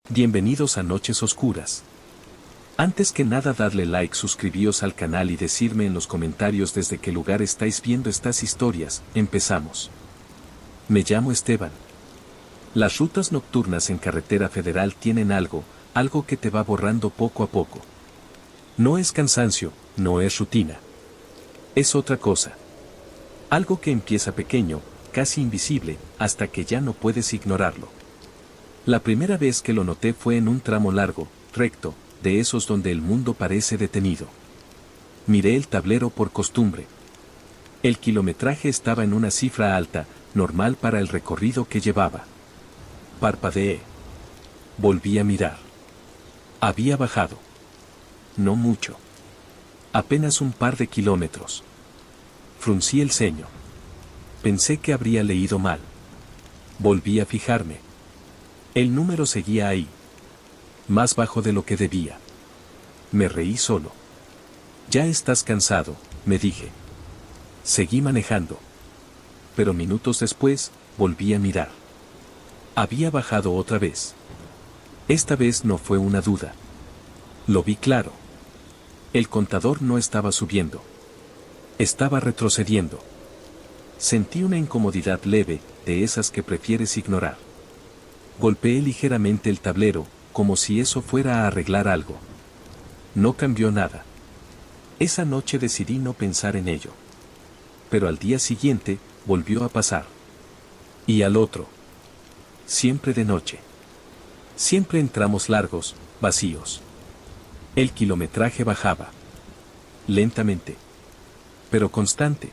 Bienvenidos a Noches Oscuras. Antes que nada darle like, suscribíos al canal y decirme en los comentarios desde qué lugar estáis viendo estas historias. Empezamos. Me llamo Esteban. Las rutas nocturnas en carretera federal tienen algo que te va borrando poco a poco. No es cansancio, no es rutina. Es otra cosa. Algo que empieza pequeño, casi invisible, hasta que ya no puedes ignorarlo. La primera vez que lo noté fue en un tramo largo, recto, de esos donde el mundo parece detenido. Miré el tablero por costumbre. El kilometraje estaba en una cifra alta, normal para el recorrido que llevaba. Parpadeé. Volví a mirar. Había bajado. No mucho. Apenas un par de kilómetros. Fruncí el ceño. Pensé que habría leído mal. Volví a fijarme. El número seguía ahí. Más bajo de lo que debía. Me reí solo. Ya estás cansado, me dije. Seguí manejando. Pero minutos después, volví a mirar. Había bajado otra vez. Esta vez no fue una duda. Lo vi claro. El contador no estaba subiendo. Estaba retrocediendo. Sentí una incomodidad leve, de esas que prefieres ignorar. Golpeé ligeramente el tablero, como si eso fuera a arreglar algo. No cambió nada. Esa noche decidí no pensar en ello. Pero al día siguiente, volvió a pasar. Y al otro. Siempre de noche. Siempre en tramos largos, vacíos. El kilometraje bajaba. Lentamente. Pero constante.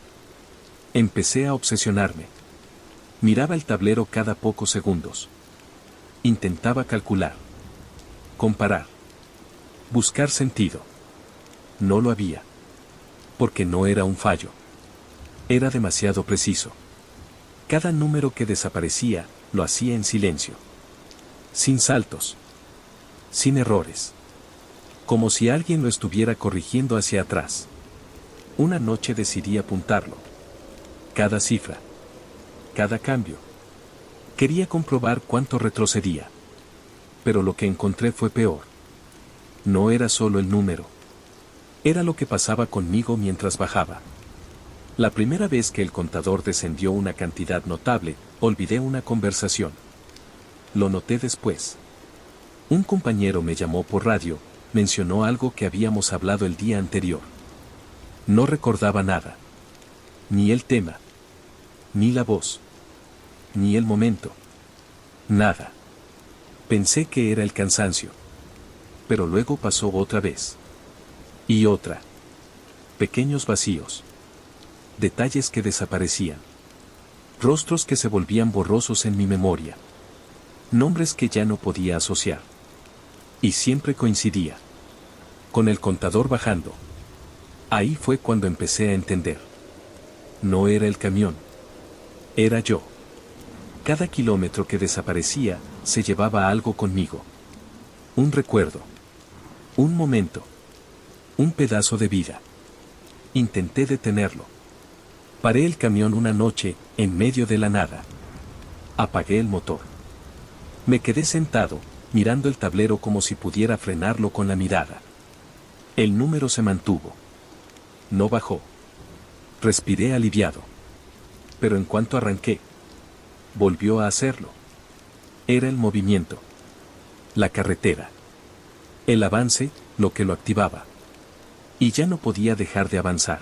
Empecé a obsesionarme. Miraba el tablero cada pocos segundos. Intentaba calcular. Comparar. Buscar sentido. No lo había. Porque no era un fallo. Era demasiado preciso. Cada número que desaparecía, lo hacía en silencio. Sin saltos. Sin errores. Como si alguien lo estuviera corrigiendo hacia atrás. Una noche decidí apuntarlo. Cada cifra. Cada cambio. Quería comprobar cuánto retrocedía. Pero lo que encontré fue peor. No era solo el número. Era lo que pasaba conmigo mientras bajaba. La primera vez que el contador descendió una cantidad notable, olvidé una conversación. Lo noté después. Un compañero me llamó por radio, mencionó algo que habíamos hablado el día anterior. No recordaba nada. Ni el tema. Ni la voz. Ni el momento. Nada. Pensé que era el cansancio. Pero luego pasó otra vez. Y otra. Pequeños vacíos. Detalles que desaparecían. Rostros que se volvían borrosos en mi memoria. Nombres que ya no podía asociar. Y siempre coincidía. Con el contador bajando. Ahí fue cuando empecé a entender. No era el camión. Era yo. Cada kilómetro que desaparecía, se llevaba algo conmigo. Un recuerdo. Un momento. Un pedazo de vida. Intenté detenerlo. Paré el camión una noche, en medio de la nada. Apagué el motor. Me quedé sentado, mirando el tablero como si pudiera frenarlo con la mirada. El número se mantuvo. No bajó. Respiré aliviado. Pero en cuanto arranqué, volvió a hacerlo. Era el movimiento. La carretera. El avance, lo que lo activaba. Y ya no podía dejar de avanzar.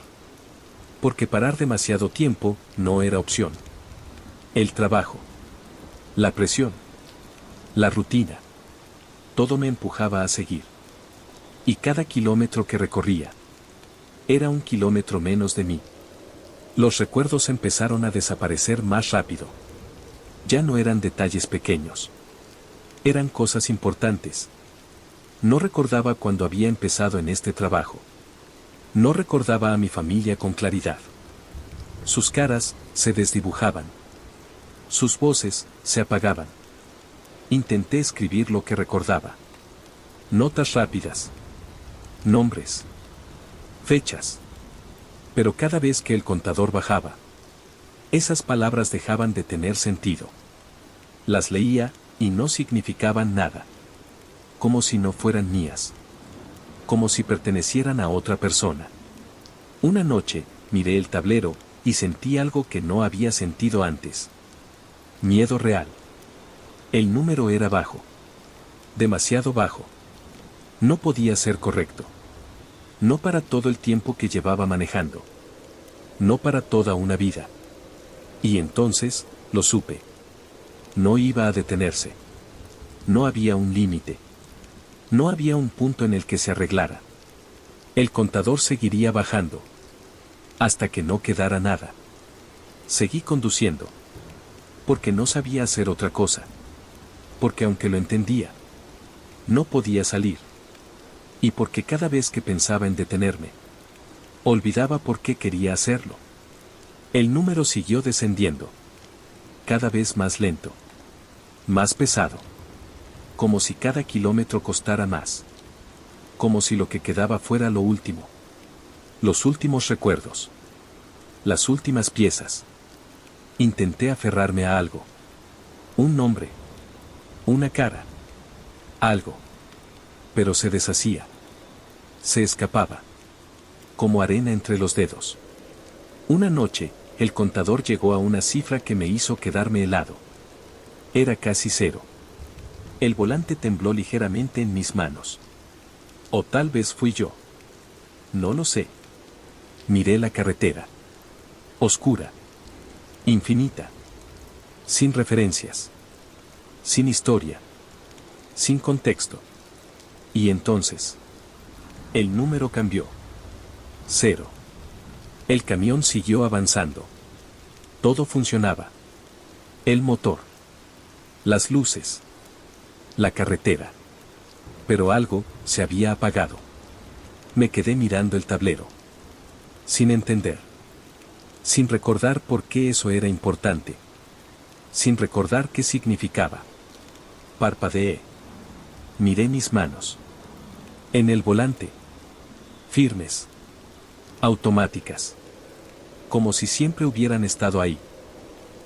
Porque parar demasiado tiempo, no era opción. El trabajo. La presión. La rutina. Todo me empujaba a seguir. Y cada kilómetro que recorría, era un kilómetro menos de mí. Los recuerdos empezaron a desaparecer más rápido. Ya no eran detalles pequeños. Eran cosas importantes. No recordaba cuando había empezado en este trabajo. No recordaba a mi familia con claridad. Sus caras se desdibujaban. Sus voces se apagaban. Intenté escribir lo que recordaba. Notas rápidas. Nombres. Fechas. Pero cada vez que el contador bajaba, esas palabras dejaban de tener sentido. Las leía, y no significaban nada. como si no fueran mías. Como si pertenecieran a otra persona. Una noche, miré el tablero, y sentí algo que no había sentido antes. Miedo real. El número era bajo. Demasiado bajo. No podía ser correcto. No para todo el tiempo que llevaba manejando. No para toda una vida. Y entonces, lo supe. No iba a detenerse. No había un límite. No había un punto en el que se arreglara. El contador seguiría bajando. Hasta que no quedara nada. Seguí conduciendo. Porque no sabía hacer otra cosa. Porque aunque lo entendía, no podía salir. Y porque cada vez que pensaba en detenerme, olvidaba por qué quería hacerlo. El número siguió descendiendo. Cada vez más lento. Más pesado. Como si cada kilómetro costara más. Como si lo que quedaba fuera lo último. Los últimos recuerdos. Las últimas piezas. Intenté aferrarme a algo. Un nombre. Una cara. Algo. Pero se deshacía. Se escapaba. Como arena entre los dedos. Una noche, el contador llegó a una cifra que me hizo quedarme helado. Era casi cero. El volante tembló ligeramente en mis manos. O tal vez fui yo. No lo sé. Miré la carretera. Oscura. Infinita. Sin referencias. Sin historia. Sin contexto. Y entonces, el número cambió. 0. El camión siguió avanzando. Todo funcionaba. El motor. Las luces. La carretera. Pero algo se había apagado. Me quedé mirando el tablero. Sin entender. Sin recordar por qué eso era importante. Sin recordar qué significaba. Parpadeé. Miré mis manos. En el volante. Firmes. Automáticas. Como si siempre hubieran estado ahí.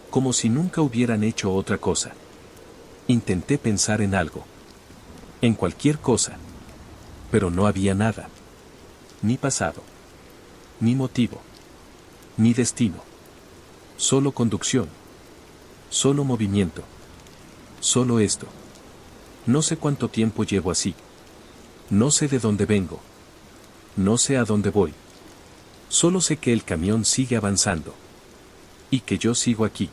Como si nunca hubieran hecho otra cosa. Intenté pensar en algo. En cualquier cosa. Pero no había nada. Ni pasado. Ni motivo. Ni destino. Solo conducción. Solo movimiento. Solo esto. No sé cuánto tiempo llevo así. No sé de dónde vengo. No sé a dónde voy. Solo sé que el camión sigue avanzando. Y que yo sigo aquí.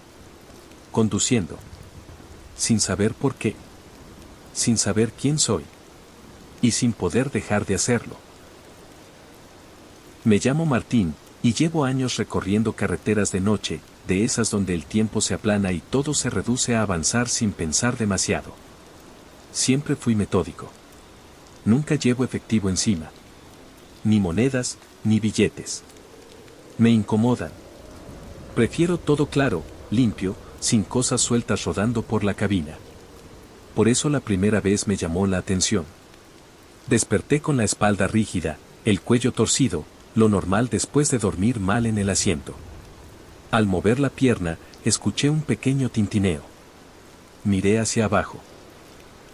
Conduciendo. Sin saber por qué. Sin saber quién soy. Y sin poder dejar de hacerlo. Me llamo Martín, y llevo años recorriendo carreteras de noche, de esas donde el tiempo se aplana y todo se reduce a avanzar sin pensar demasiado. Siempre fui metódico. Nunca llevo efectivo encima. Ni monedas, ni billetes. Me incomodan. Prefiero todo claro, limpio, sin cosas sueltas rodando por la cabina. Por eso la primera vez me llamó la atención. Desperté con la espalda rígida, el cuello torcido, lo normal después de dormir mal en el asiento. Al mover la pierna, escuché un pequeño tintineo. Miré hacia abajo.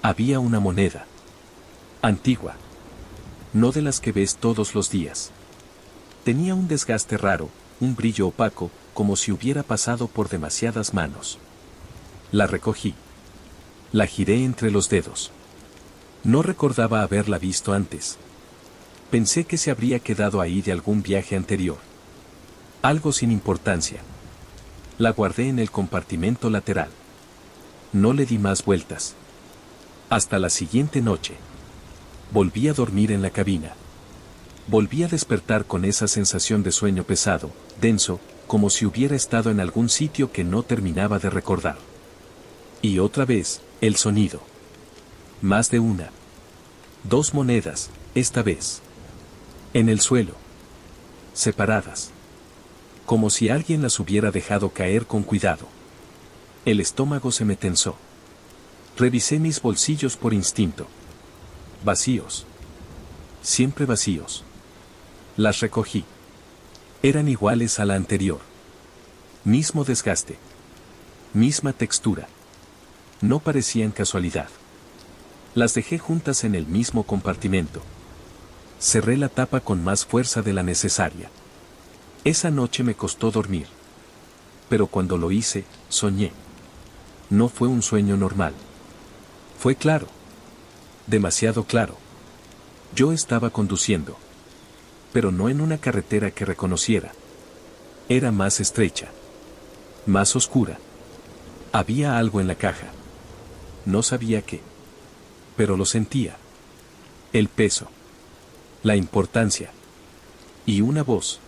Había una moneda. Antigua. No de las que ves todos los días. Tenía un desgaste raro, un brillo opaco, como si hubiera pasado por demasiadas manos. La recogí. La giré entre los dedos. No recordaba haberla visto antes. Pensé que se habría quedado ahí de algún viaje anterior. Algo sin importancia. La guardé en el compartimento lateral. No le di más vueltas. Hasta la siguiente noche. Volví a dormir en la cabina. Volví a despertar con esa sensación de sueño pesado, denso, como si hubiera estado en algún sitio que no terminaba de recordar. Y otra vez, el sonido. Más de una. 2 monedas, esta vez. En el suelo. Separadas. Como si alguien las hubiera dejado caer con cuidado. El estómago se me tensó. Revisé mis bolsillos por instinto. Vacíos. Siempre vacíos. Las recogí. Eran iguales a la anterior. Mismo desgaste. Misma textura. No parecían casualidad. Las dejé juntas en el mismo compartimento. Cerré la tapa con más fuerza de la necesaria. Esa noche me costó dormir. Pero cuando lo hice, soñé. No fue un sueño normal. Fue claro. Demasiado claro. Yo estaba conduciendo. Pero no en una carretera que reconociera. Era más estrecha. Más oscura. Había algo en la caja. No sabía qué. Pero lo sentía. El peso. La importancia. Y una voz.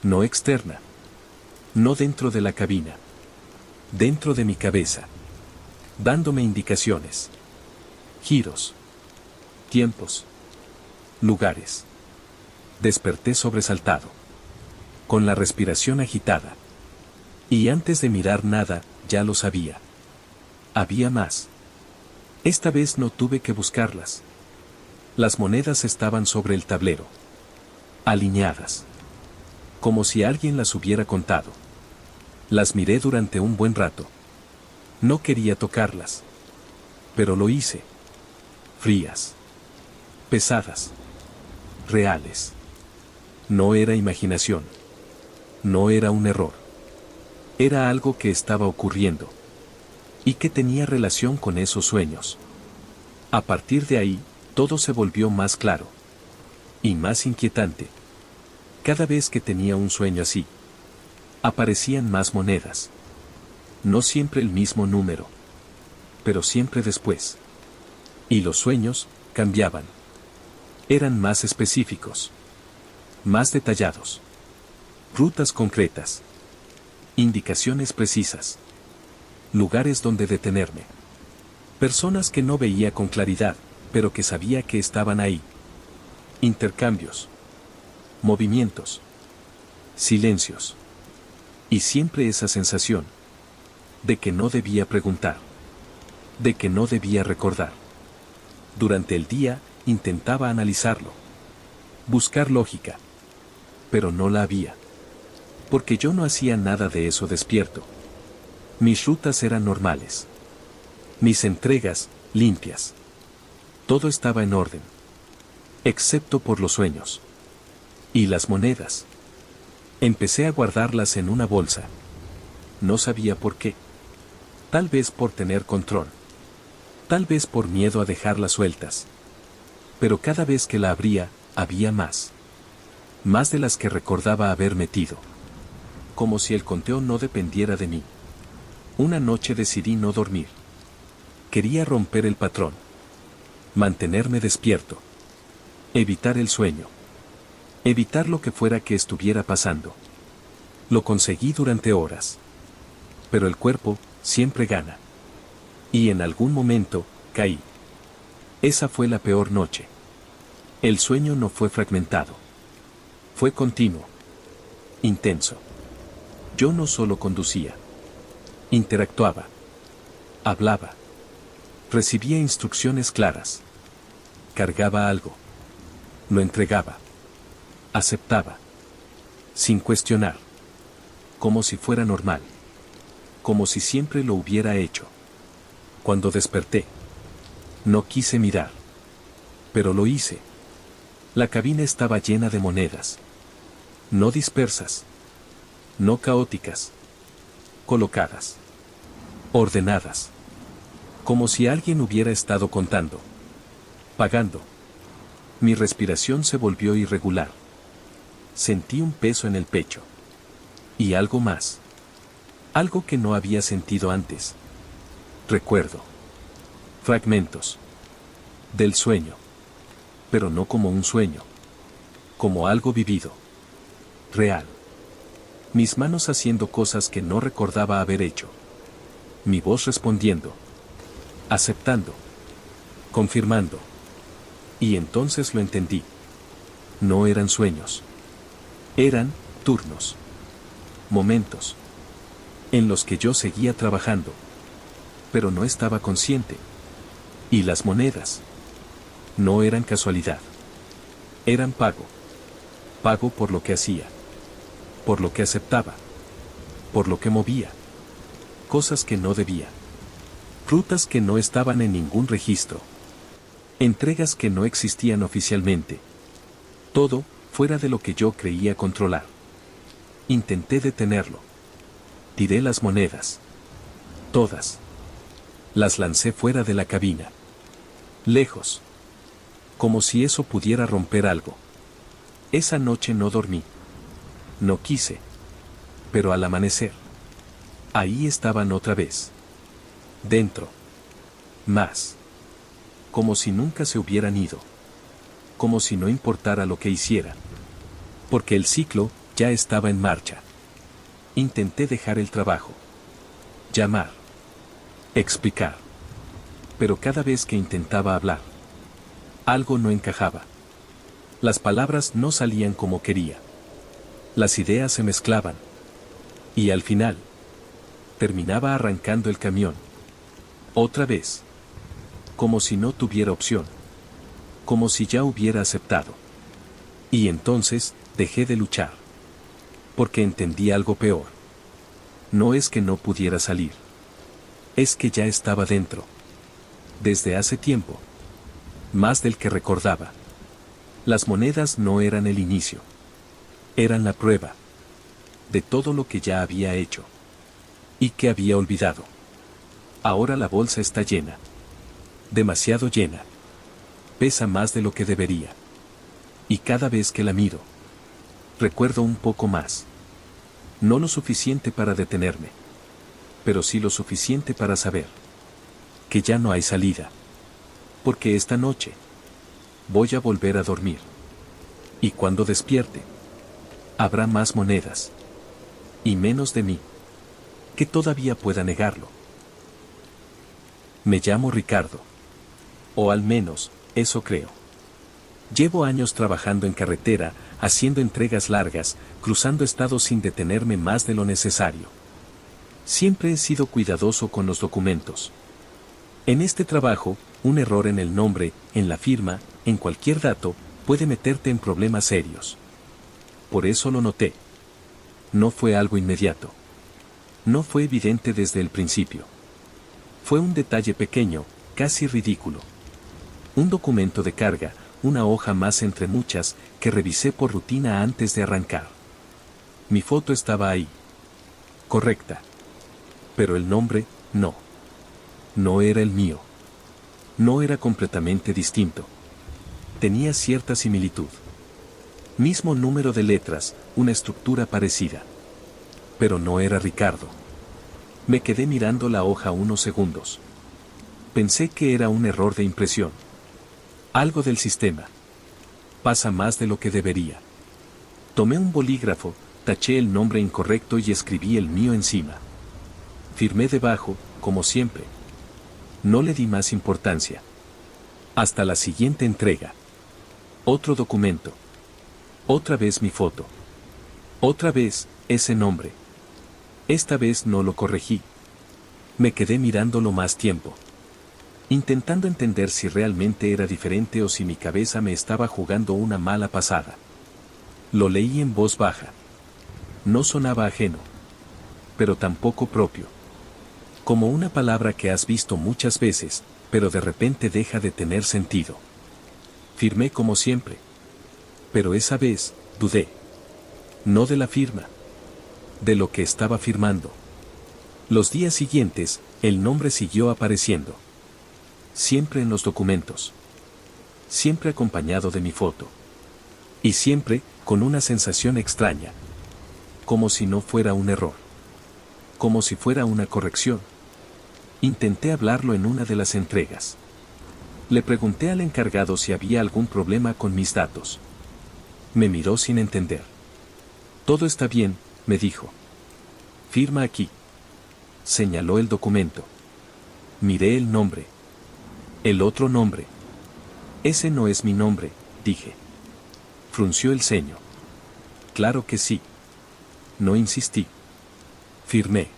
No externa. No dentro de la cabina. Dentro de mi cabeza. Dándome indicaciones. Giros. Tiempos. Lugares. Desperté sobresaltado. Con la respiración agitada. Y antes de mirar nada, ya lo sabía. Había más. Esta vez no tuve que buscarlas. Las monedas estaban sobre el tablero. Alineadas. Como si alguien las hubiera contado. Las miré durante un buen rato. No quería tocarlas. Pero lo hice. Frías. Pesadas. Reales. No era imaginación. No era un error. Era algo que estaba ocurriendo. Y que tenía relación con esos sueños. A partir de ahí, todo se volvió más claro. Y más inquietante. Cada vez que tenía un sueño así, aparecían más monedas. No siempre el mismo número. Pero siempre después. Y los sueños cambiaban. Eran más específicos. Más detallados. Rutas concretas. Indicaciones precisas. Lugares donde detenerme. Personas que no veía con claridad, pero que sabía que estaban ahí. Intercambios. Movimientos. Silencios. Y siempre esa sensación. De que no debía preguntar. De que no debía recordar. Durante el día, intentaba analizarlo. Buscar lógica. Pero no la había. Porque yo no hacía nada de eso despierto. Mis rutas eran normales. Mis entregas, limpias. Todo estaba en orden. Excepto por los sueños. Y las monedas. Empecé a guardarlas en una bolsa. No sabía por qué. Tal vez por tener control. Tal vez por miedo a dejarlas sueltas. Pero cada vez que la abría, había más. Más de las que recordaba haber metido. Como si el conteo no dependiera de mí. Una noche decidí no dormir. Quería romper el patrón. Mantenerme despierto. Evitar el sueño. Evitar lo que fuera que estuviera pasando. Lo conseguí durante horas. Pero el cuerpo siempre gana. Y en algún momento, caí. Esa fue la peor noche. El sueño no fue fragmentado. Fue continuo. Intenso. Yo no solo conducía. Interactuaba. Hablaba. Recibía instrucciones claras. Cargaba algo. Lo entregaba. Aceptaba. Sin cuestionar. Como si fuera normal. Como si siempre lo hubiera hecho. Cuando desperté. No quise mirar. Pero lo hice. La cabina estaba llena de monedas. No dispersas. No caóticas. Colocadas. Ordenadas. Como si alguien hubiera estado contando. Pagando. Mi respiración se volvió irregular. Sentí un peso en el pecho. Y algo más. Algo que no había sentido antes. Recuerdo. Fragmentos. Del sueño. Pero no como un sueño. Como algo vivido. Real. Mis manos haciendo cosas que no recordaba haber hecho. Mi voz respondiendo. Aceptando. Confirmando. Y entonces lo entendí. No eran sueños. Eran turnos. Momentos. En los que yo seguía trabajando. Pero no estaba consciente. Y las monedas. No eran casualidad. Eran pago. Pago por lo que hacía. Por lo que aceptaba. Por lo que movía. Cosas que no debía. Rutas que no estaban en ningún registro. Entregas que no existían oficialmente. Todo, fuera de lo que yo creía controlar. Intenté detenerlo. Tiré las monedas. Todas. Las lancé fuera de la cabina. Lejos. Como si eso pudiera romper algo. Esa noche no dormí. No quise. Pero al amanecer. Ahí estaban otra vez. Dentro. Más. Como si nunca se hubieran ido. Como si no importara lo que hiciera. Porque el ciclo ya estaba en marcha. Intenté dejar el trabajo. Llamar. Explicar. Pero cada vez que intentaba hablar, algo no encajaba. Las palabras no salían como quería. Las ideas se mezclaban. Y al final, terminaba arrancando el camión. Otra vez. Como si no tuviera opción. Como si ya hubiera aceptado. Y entonces, dejé de luchar. Porque entendí algo peor. No es que no pudiera salir. Es que ya estaba dentro. Desde hace tiempo. Más del que recordaba. Las monedas no eran el inicio. Eran la prueba. De todo lo que ya había hecho. Y que había olvidado. Ahora la bolsa está llena. Demasiado llena. Pesa más de lo que debería. Y cada vez que la miro, recuerdo un poco más. No lo suficiente para detenerme. Pero sí lo suficiente para saber que ya no hay salida. Porque esta noche voy a volver a dormir. Y cuando despierte, habrá más monedas. Y menos de mí. Que todavía pueda negarlo. Me llamo Ricardo. O al menos, eso creo. Llevo años trabajando en carretera, haciendo entregas largas, cruzando estados sin detenerme más de lo necesario. Siempre he sido cuidadoso con los documentos. En este trabajo, un error en el nombre, en la firma, en cualquier dato, puede meterte en problemas serios. Por eso lo noté. No fue algo inmediato. No fue evidente desde el principio. Fue un detalle pequeño, casi ridículo. Un documento de carga, una hoja más entre muchas, que revisé por rutina antes de arrancar. Mi foto estaba ahí. Correcta. Pero el nombre, no. No era el mío. No era completamente distinto. Tenía cierta similitud. Mismo número de letras, una estructura parecida. Pero no era Ricardo. Me quedé mirando la hoja unos segundos. Pensé que era un error de impresión. Algo del sistema. Pasa más de lo que debería. Tomé un bolígrafo, taché el nombre incorrecto y escribí el mío encima. Firmé debajo, como siempre. No le di más importancia. Hasta la siguiente entrega. Otro documento. Otra vez mi foto. Otra vez, ese nombre. Esta vez no lo corregí. Me quedé mirándolo más tiempo. Intentando entender si realmente era diferente o si mi cabeza me estaba jugando una mala pasada. Lo leí en voz baja. No sonaba ajeno. Pero tampoco propio. Como una palabra que has visto muchas veces, pero de repente deja de tener sentido. Firmé como siempre. Pero esa vez, dudé. No de la firma. De lo que estaba firmando. Los días siguientes, el nombre siguió apareciendo. Siempre en los documentos. Siempre acompañado de mi foto. Y siempre, con una sensación extraña. Como si no fuera un error. Como si fuera una corrección. Intenté hablarlo en una de las entregas. Le pregunté al encargado si había algún problema con mis datos. Me miró sin entender. Todo está bien, me dijo. Firma aquí. Señaló el documento. Miré el nombre. El otro nombre. Ese no es mi nombre, dije. Frunció el ceño. Claro que sí. No insistí. Firmé.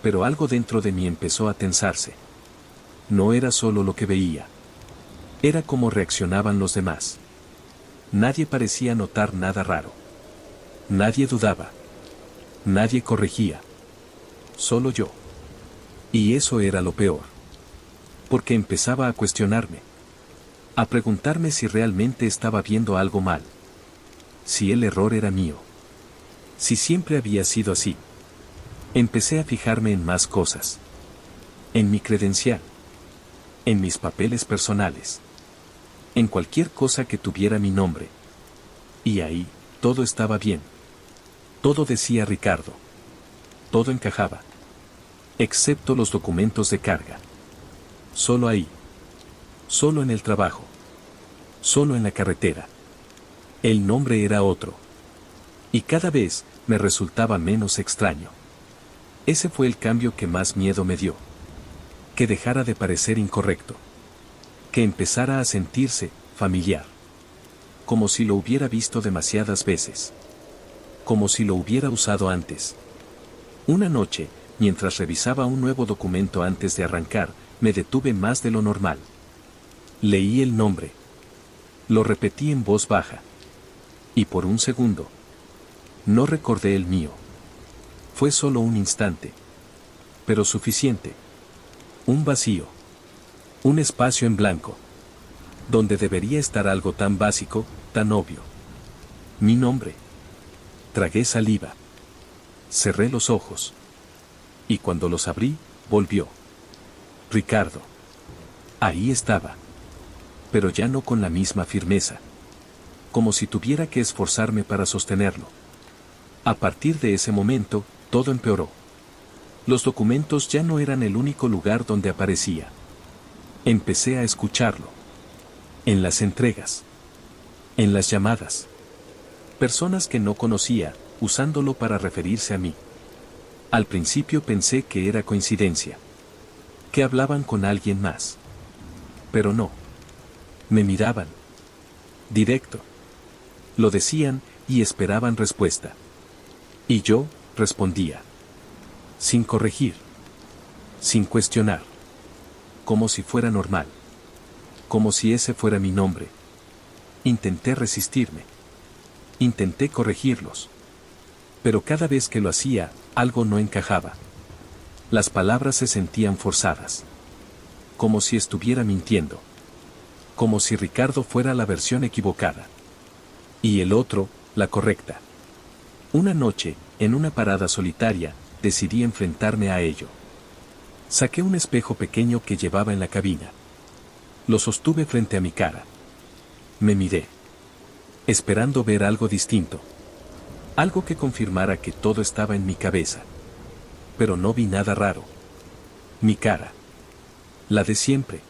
Pero algo dentro de mí empezó a tensarse. No era solo lo que veía. Era cómo reaccionaban los demás. Nadie parecía notar nada raro. Nadie dudaba. Nadie corregía. Solo yo. Y eso era lo peor. Porque empezaba a cuestionarme. A preguntarme si realmente estaba viendo algo mal. Si el error era mío. Si siempre había sido así. Empecé a fijarme en más cosas. En mi credencial. En mis papeles personales. En cualquier cosa que tuviera mi nombre. Y ahí, todo estaba bien. Todo decía Ricardo. Todo encajaba. Excepto los documentos de carga. Solo ahí. Solo en el trabajo. Solo en la carretera. El nombre era otro. Y cada vez me resultaba menos extraño. Ese fue el cambio que más miedo me dio. Que dejara de parecer incorrecto. Que empezara a sentirse familiar. Como si lo hubiera visto demasiadas veces. Como si lo hubiera usado antes. Una noche, mientras revisaba un nuevo documento antes de arrancar, me detuve más de lo normal. Leí el nombre. Lo repetí en voz baja. Y por un segundo. No recordé el mío. Fue solo un instante. Pero suficiente. Un vacío. Un espacio en blanco. Donde debería estar algo tan básico, tan obvio. Mi nombre. Tragué saliva. Cerré los ojos. Y cuando los abrí, volvió. Ricardo. Ahí estaba. Pero ya no con la misma firmeza. Como si tuviera que esforzarme para sostenerlo. A partir de ese momento, todo empeoró. Los documentos ya no eran el único lugar donde aparecía. Empecé a escucharlo. En las entregas. En las llamadas. Personas que no conocía, usándolo para referirse a mí. Al principio pensé que era coincidencia. Que hablaban con alguien más. Pero no. Me miraban. Directo. Lo decían y esperaban respuesta. Y yo respondía. Sin corregir. Sin cuestionar. Como si fuera normal. Como si ese fuera mi nombre. Intenté resistirme. Intenté corregirlos. Pero cada vez que lo hacía, algo no encajaba. Las palabras se sentían forzadas. Como si estuviera mintiendo. Como si Ricardo fuera la versión equivocada. Y el otro, la correcta. Una noche, en una parada solitaria, decidí enfrentarme a ello. Saqué un espejo pequeño que llevaba en la cabina. Lo sostuve frente a mi cara. Me miré. Esperando ver algo distinto. Algo que confirmara que todo estaba en mi cabeza. Pero no vi nada raro. Mi cara. La de siempre.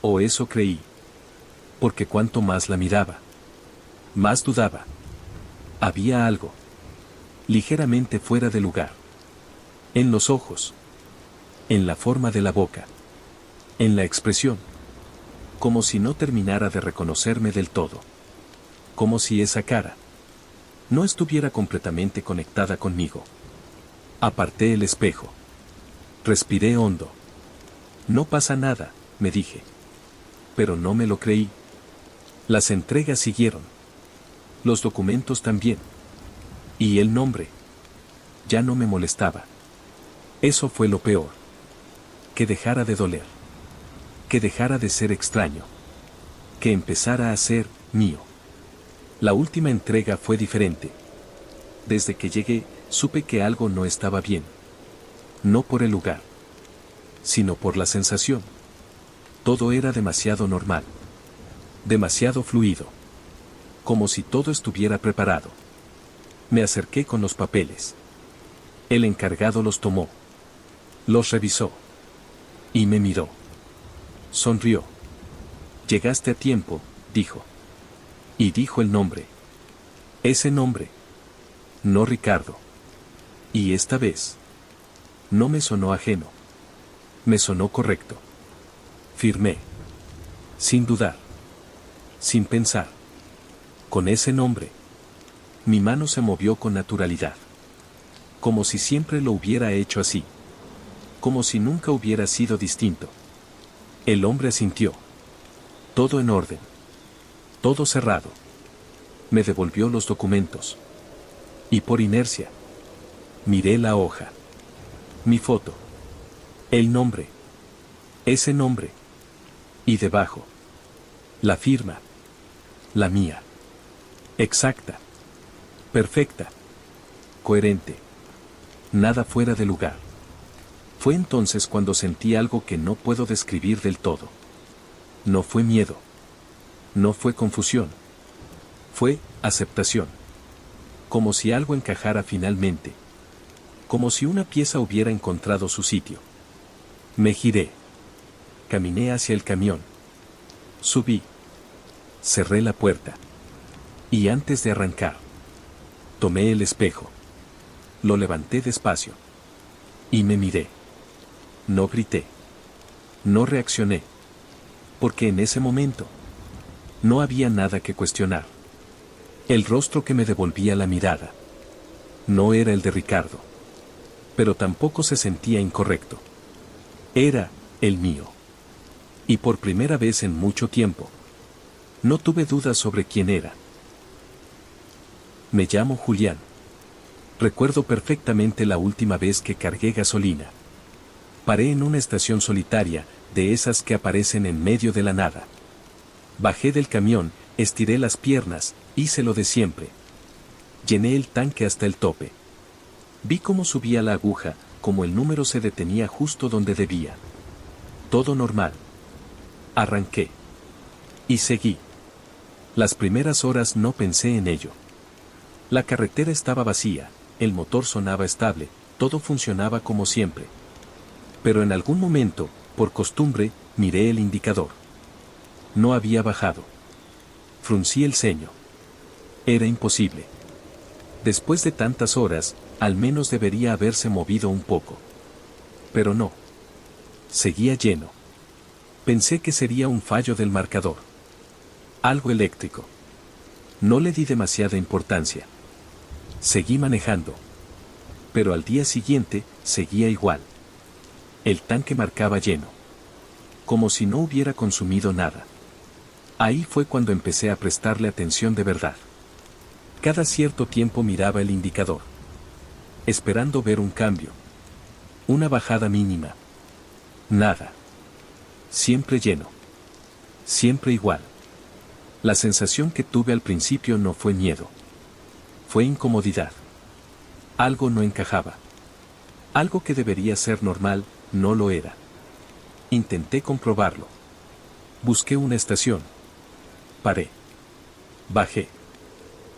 O eso creí. Porque cuanto más la miraba, más dudaba. Había algo. Ligeramente fuera de lugar. En los ojos. En la forma de la boca. En la expresión. Como si no terminara de reconocerme del todo. Como si esa cara no estuviera completamente conectada conmigo. Aparté el espejo. Respiré hondo. No pasa nada, me dije. Pero no me lo creí. Las entregas siguieron. Los documentos también. Y el nombre. Ya no me molestaba. Eso fue lo peor. Que dejara de doler. Que dejara de ser extraño. Que empezara a ser mío. La última entrega fue diferente. Desde que llegué, supe que algo no estaba bien. No por el lugar, sino por la sensación. Todo era demasiado normal. Demasiado fluido. Como si todo estuviera preparado. Me acerqué con los papeles. El encargado los tomó. Los revisó. Y me miró. Sonrió. Llegaste a tiempo, dijo. Y dijo el nombre. Ese nombre. No Ricardo. Y esta vez. No me sonó ajeno. Me sonó correcto. Firmé. Sin dudar. Sin pensar. Con ese nombre. Mi mano se movió con naturalidad. Como si siempre lo hubiera hecho así. Como si nunca hubiera sido distinto. El hombre asintió. Todo en orden. Todo cerrado. Me devolvió los documentos. Y por inercia. Miré la hoja. Mi foto. El nombre. Ese nombre. Y debajo. La firma. La mía. Exacta. Perfecta. Coherente. Nada fuera de lugar. Fue entonces cuando sentí algo que no puedo describir del todo. No fue miedo. No fue confusión. Fue aceptación. Como si algo encajara finalmente. Como si una pieza hubiera encontrado su sitio. Me giré. Caminé hacia el camión. Subí. Cerré la puerta. Y antes de arrancar, tomé el espejo. Lo levanté despacio. Y me miré. No grité. No reaccioné. Porque en ese momento no había nada que cuestionar. El rostro que me devolvía la mirada no era el de Ricardo. Pero tampoco se sentía incorrecto. Era el mío. Y por primera vez en mucho tiempo, no tuve dudas sobre quién era. Me llamo Julián. Recuerdo perfectamente la última vez que cargué gasolina. Paré en una estación solitaria, de esas que aparecen en medio de la nada. Bajé del camión, estiré las piernas, hice lo de siempre. Llené el tanque hasta el tope. Vi cómo subía la aguja, cómo el número se detenía justo donde debía. Todo normal. Arranqué. Y seguí. Las primeras horas no pensé en ello. La carretera estaba vacía, el motor sonaba estable, todo funcionaba como siempre. Pero en algún momento, por costumbre, miré el indicador. No había bajado. Fruncí el ceño. Era imposible. Después de tantas horas, al menos debería haberse movido un poco. Pero no. Seguía lleno. Pensé que sería un fallo del marcador. Algo eléctrico. No le di demasiada importancia. Seguí manejando. Pero al día siguiente, seguía igual. El tanque marcaba lleno. Como si no hubiera consumido nada. Ahí fue cuando empecé a prestarle atención de verdad. Cada cierto tiempo miraba el indicador. Esperando ver un cambio. Una bajada mínima. Nada. Siempre lleno. Siempre igual. La sensación que tuve al principio no fue miedo. Fue incomodidad. Algo no encajaba. Algo que debería ser normal, no lo era. Intenté comprobarlo. Busqué una estación. Paré. Bajé.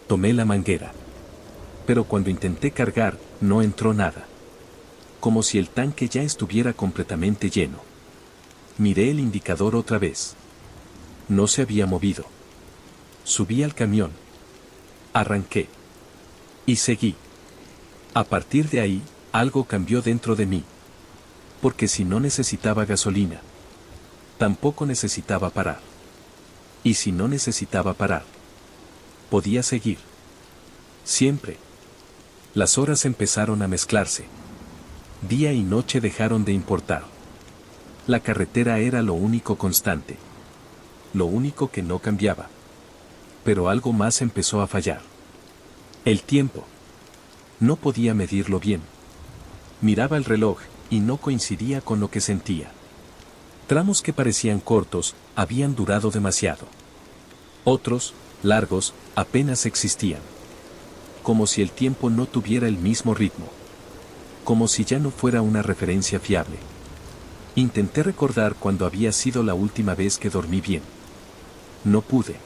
Tomé la manguera. Pero cuando intenté cargar, no entró nada. Como si el tanque ya estuviera completamente lleno. Miré el indicador otra vez. No se había movido. Subí al camión. Arranqué. Y seguí. A partir de ahí, algo cambió dentro de mí. Porque si no necesitaba gasolina, tampoco necesitaba parar. Y si no necesitaba parar, podía seguir. Siempre. Las horas empezaron a mezclarse. Día y noche dejaron de importar. La carretera era lo único constante. Lo único que no cambiaba. Pero algo más empezó a fallar. El tiempo. No podía medirlo bien. Miraba el reloj, y no coincidía con lo que sentía. Tramos que parecían cortos, habían durado demasiado. Otros, largos, apenas existían. Como si el tiempo no tuviera el mismo ritmo. Como si ya no fuera una referencia fiable. Intenté recordar cuándo había sido la última vez que dormí bien. No pude.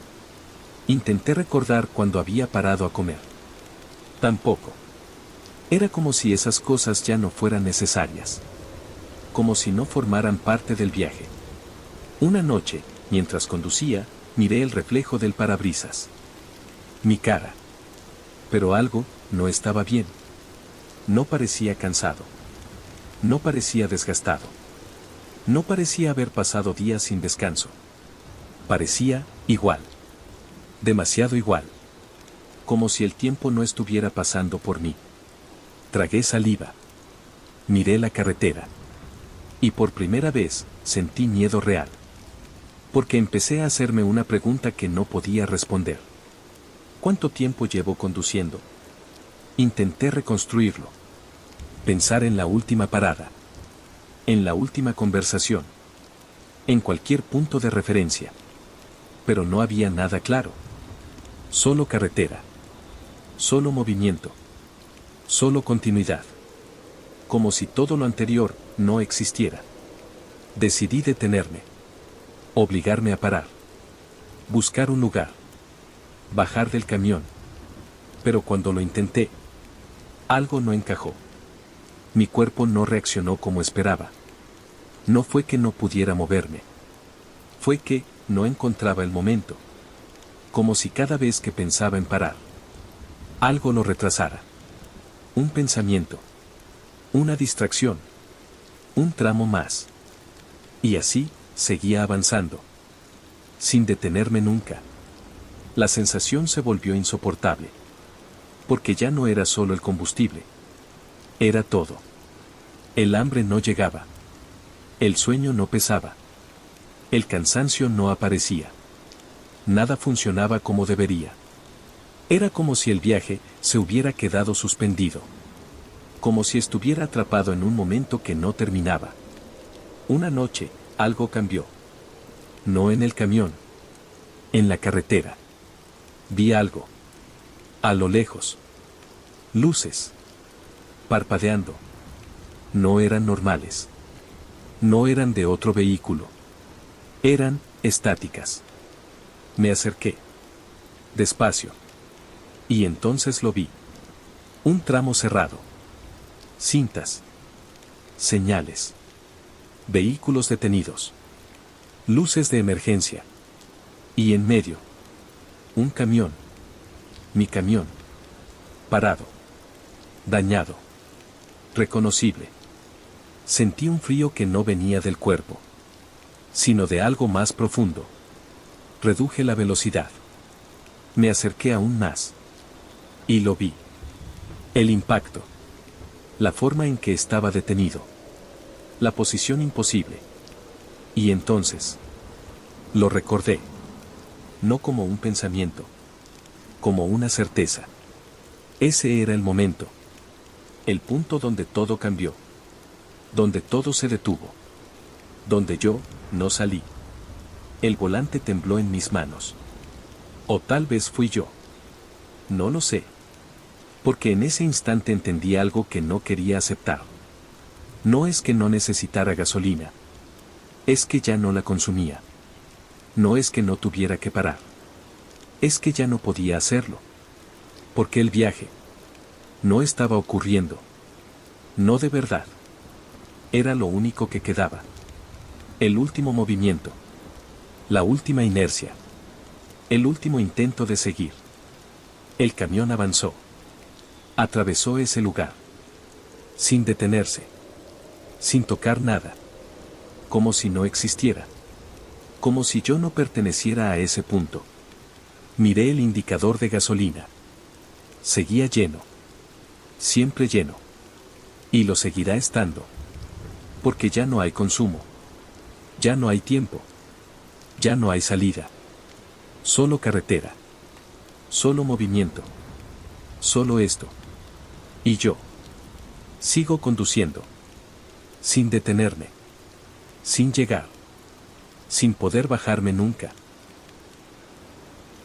Intenté recordar cuándo había parado a comer. Tampoco. Era como si esas cosas ya no fueran necesarias. Como si no formaran parte del viaje. Una noche, mientras conducía, miré el reflejo del parabrisas. Mi cara. Pero algo no estaba bien. No parecía cansado. No parecía desgastado. No parecía haber pasado días sin descanso. Parecía igual. Demasiado igual. Como si el tiempo no estuviera pasando por mí. Tragué saliva. Miré la carretera. Y por primera vez, sentí miedo real. Porque empecé a hacerme una pregunta que no podía responder. ¿Cuánto tiempo llevo conduciendo? Intenté reconstruirlo. Pensar en la última parada. En la última conversación. En cualquier punto de referencia. pero no había nada claro. Solo carretera. Solo movimiento. Solo continuidad. Como si todo lo anterior no existiera. Decidí detenerme. Obligarme a parar. Buscar un lugar. Bajar del camión. Pero cuando lo intenté, algo no encajó. Mi cuerpo no reaccionó como esperaba. No fue que no pudiera moverme. Fue que no encontraba el momento. Como si cada vez que pensaba en parar, algo lo retrasara. Un pensamiento. Una distracción. Un tramo más. Y así, seguía avanzando. Sin detenerme nunca. La sensación se volvió insoportable. Porque ya no era solo el combustible. Era todo. El hambre no llegaba. El sueño no pesaba. El cansancio no aparecía. Nada funcionaba como debería. Era como si el viaje se hubiera quedado suspendido. Como si estuviera atrapado en un momento que no terminaba. Una noche, algo cambió. No en el camión. En la carretera. Vi algo. A lo lejos. Luces. Parpadeando. No eran normales. No eran de otro vehículo. Eran estáticas. Me acerqué. Despacio. Y entonces lo vi. Un tramo cerrado. Cintas. Señales. Vehículos detenidos. Luces de emergencia. Y en medio. Un camión. Mi camión. Parado. Dañado. Reconocible. Sentí un frío que no venía del cuerpo, sino de algo más profundo. Reduje la velocidad. Me acerqué aún más. Y lo vi. El impacto. La forma en que estaba detenido. La posición imposible. Y entonces, lo recordé. No como un pensamiento. Como una certeza. Ese era el momento. El punto donde todo cambió. Donde todo se detuvo. Donde yo no salí. El volante tembló en mis manos. O tal vez fui yo. No lo sé. Porque en ese instante entendí algo que no quería aceptar. No es que no necesitara gasolina. Es que ya no la consumía. No es que no tuviera que parar. Es que ya no podía hacerlo. Porque el viaje no estaba ocurriendo. No de verdad. Era lo único que quedaba. El último movimiento. La última inercia. El último intento de seguir. El camión avanzó. Atravesó ese lugar. Sin detenerse. Sin tocar nada. Como si no existiera. Como si yo no perteneciera a ese punto. Miré el indicador de gasolina. Seguía lleno. Siempre lleno. Y lo seguirá estando. Porque ya no hay consumo. Ya no hay tiempo. Ya no hay salida. Solo carretera. Solo movimiento. Solo esto. Y yo. Sigo conduciendo. Sin detenerme. Sin llegar. Sin poder bajarme nunca.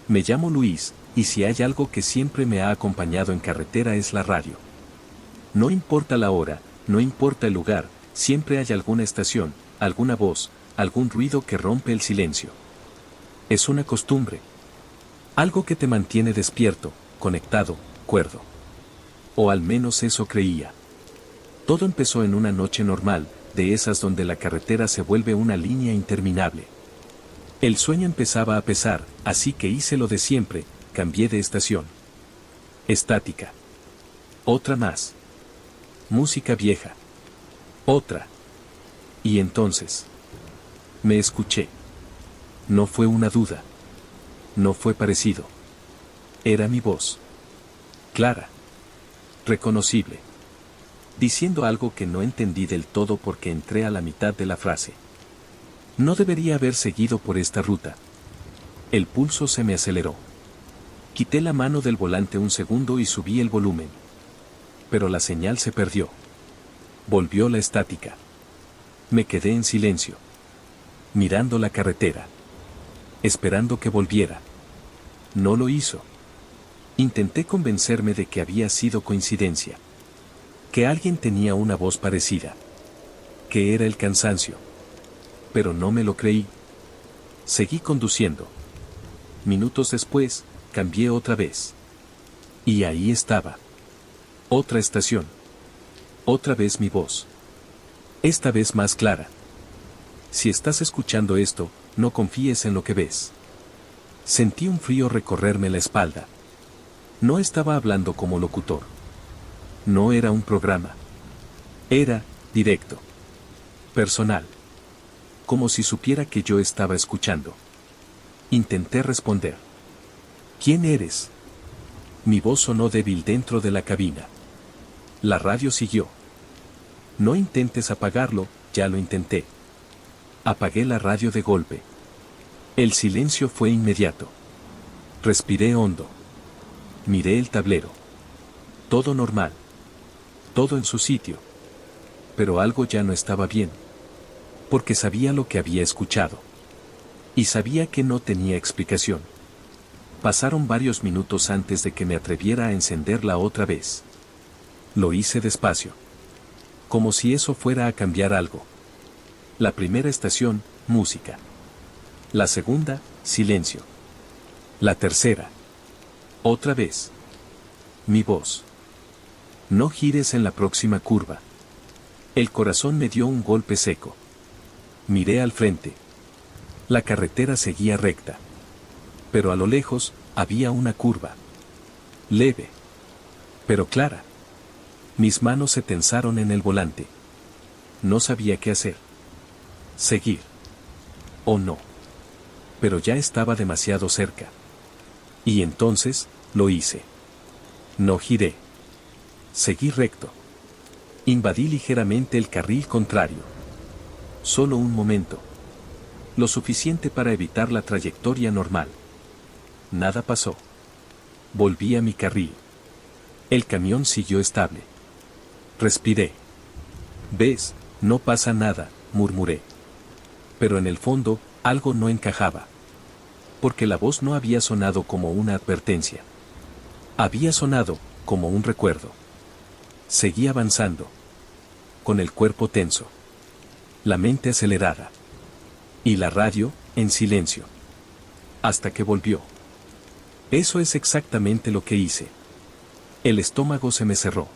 Me llamo Luis, y si hay algo que siempre me ha acompañado en carretera es la radio. No importa la hora, no importa el lugar, siempre hay alguna estación, alguna voz, algún ruido que rompe el silencio. Es una costumbre. Algo que te mantiene despierto, conectado, cuerdo. O al menos eso creía. Todo empezó en una noche normal, de esas donde la carretera se vuelve una línea interminable. El sueño empezaba a pesar, así que hice lo de siempre, cambié de estación. Estática. Otra más. Música vieja. Otra. Y entonces, me escuché. No fue una duda. No fue parecido. Era mi voz. Clara. Reconocible. Diciendo algo que no entendí del todo porque entré a la mitad de la frase. No debería haber seguido por esta ruta. El pulso se me aceleró. Quité la mano del volante un segundo y subí el volumen. Pero la señal se perdió. Volvió la estática. Me quedé en silencio. Mirando la carretera. esperando que volviera. No lo hizo. Intenté convencerme de que había sido coincidencia. Que alguien tenía una voz parecida. Que era el cansancio. Pero no me lo creí. Seguí conduciendo. Minutos después, cambié otra vez. Y ahí estaba. Otra estación. Otra vez mi voz. Esta vez más clara. Si estás escuchando esto, no confíes en lo que ves. Sentí un frío recorrerme la espalda. No estaba hablando como locutor. No era un programa. Era, directo. Personal. Como si supiera que yo estaba escuchando. Intenté responder. ¿Quién eres? Mi voz sonó débil dentro de la cabina. La radio siguió. No intentes apagarlo, ya lo intenté. Apagué la radio de golpe. El silencio fue inmediato. Respiré hondo. Miré el tablero. Todo normal. Todo en su sitio. Pero algo ya no estaba bien. Porque sabía lo que había escuchado. Y sabía que no tenía explicación. Pasaron varios minutos antes de que me atreviera a encenderla otra vez. Lo hice despacio. Como si eso fuera a cambiar algo. La primera estación, música. La segunda, silencio. La tercera. Otra vez. Mi voz. No gires en la próxima curva. El corazón me dio un golpe seco. Miré al frente. La carretera seguía recta. Pero a lo lejos, había una curva. Leve. Pero clara. Mis manos se tensaron en el volante. No sabía qué hacer. Seguir. O no. Pero ya estaba demasiado cerca. Y entonces, lo hice. No giré. Seguí recto. Invadí ligeramente el carril contrario. Solo un momento. Lo suficiente para evitar la trayectoria normal. Nada pasó. Volví a mi carril. El camión siguió estable. Respiré. ¿Ves? No pasa nada, murmuré. Pero en el fondo, algo no encajaba. Porque la voz no había sonado como una advertencia. Había sonado, como un recuerdo. Seguí avanzando. Con el cuerpo tenso. La mente acelerada. Y la radio, en silencio. Hasta que volvió. Eso es exactamente lo que hice. El estómago se me cerró.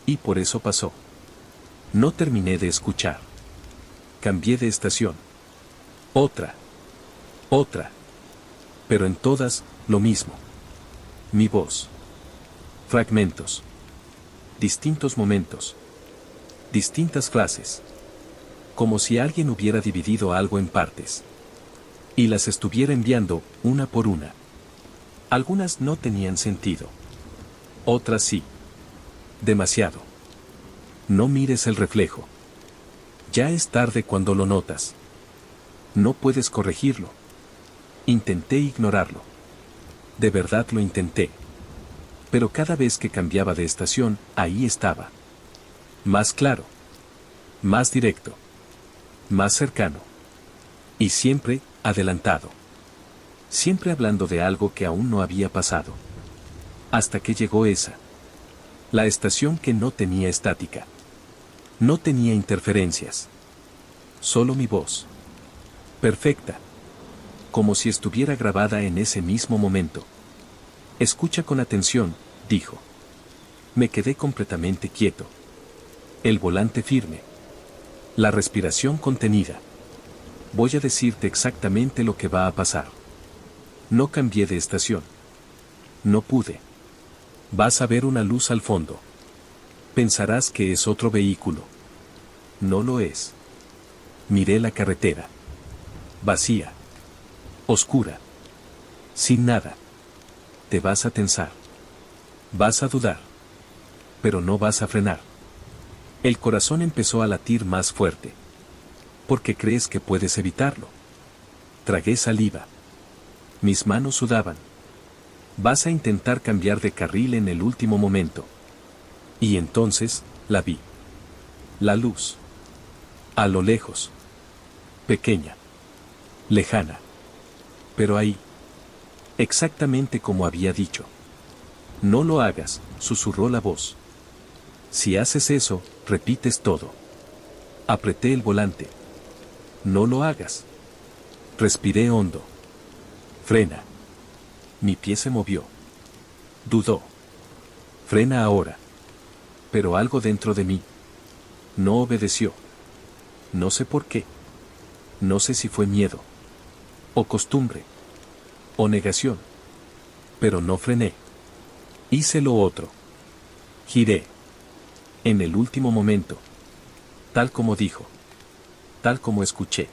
Y por eso pasó. No terminé de escuchar. Cambié de estación. Otra. Otra. Pero en todas, lo mismo. Mi voz. Fragmentos. Distintos momentos. Distintas frases. Como si alguien hubiera dividido algo en partes. Y las estuviera enviando, una por una. Algunas no tenían sentido. Otras sí. Demasiado. No mires el reflejo. Ya es tarde cuando lo notas. No puedes corregirlo. Intenté ignorarlo. De verdad lo intenté. Pero cada vez que cambiaba de estación, ahí estaba. Más claro. Más directo. Más cercano. Y siempre, adelantado. Siempre hablando de algo que aún no había pasado. Hasta que llegó esa. La estación que no tenía estática. No tenía interferencias. Solo mi voz. Perfecta. Como si estuviera grabada en ese mismo momento. Escucha con atención, dijo. Me quedé completamente quieto. El volante firme. La respiración contenida. Voy a decirte exactamente lo que va a pasar. No cambié de estación. No pude. Vas a ver una luz al fondo. Pensarás que es otro vehículo. No lo es. Miré la carretera. Vacía. Oscura. Sin nada. Te vas a tensar. Vas a dudar. Pero no vas a frenar. El corazón empezó a latir más fuerte. ¿Por qué crees que puedes evitarlo? Tragué saliva. Mis manos sudaban. Vas a intentar cambiar de carril en el último momento. Y entonces, la vi. La luz. A lo lejos. Pequeña. Lejana. Pero ahí, exactamente como había dicho. No lo hagas, susurró la voz. Si haces eso, repites todo. Apreté el volante. No lo hagas. Respiré hondo. Frena. Mi pie se movió. Dudó. Frena ahora. Pero algo dentro de mí no obedeció. No sé por qué. No sé si fue miedo, o costumbre, o negación. Pero no frené. Hice lo otro. Giré. En el último momento. Tal como dijo. Tal como escuché.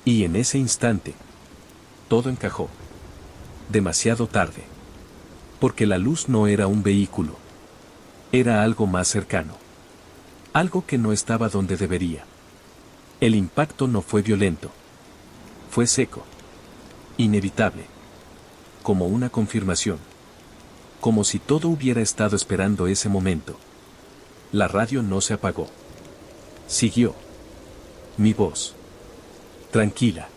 Y en ese instante, todo encajó. Demasiado tarde. Porque la luz no era un vehículo. Era algo más cercano. Algo que no estaba donde debería. El impacto no fue violento. Fue seco. Inevitable. Como una confirmación. Como si todo hubiera estado esperando ese momento. La radio no se apagó. Siguió. Mi voz. Tranquila.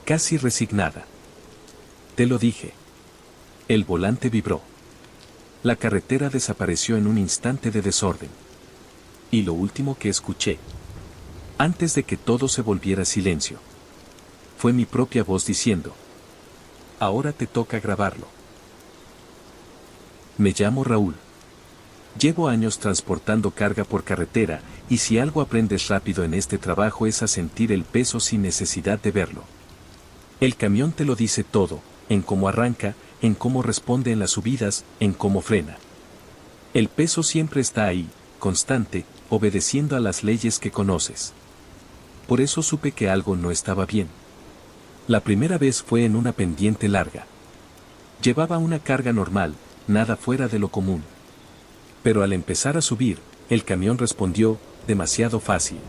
Casi resignada. Te lo dije. El volante vibró. La carretera desapareció en un instante de desorden. Y lo último que escuché, antes de que todo se volviera silencio, fue mi propia voz diciendo: ahora te toca grabarlo. Me llamo Raúl. Llevo años transportando carga por carretera, y si algo aprendes rápido en este trabajo es a sentir el peso sin necesidad de verlo. El camión te lo dice todo, en cómo arranca, en cómo responde en las subidas, en cómo frena. El peso siempre está ahí, constante, obedeciendo a las leyes que conoces. Por eso supe que algo no estaba bien. La primera vez fue en una pendiente larga. Llevaba una carga normal, nada fuera de lo común. Pero al empezar a subir, el camión respondió, demasiado fácil.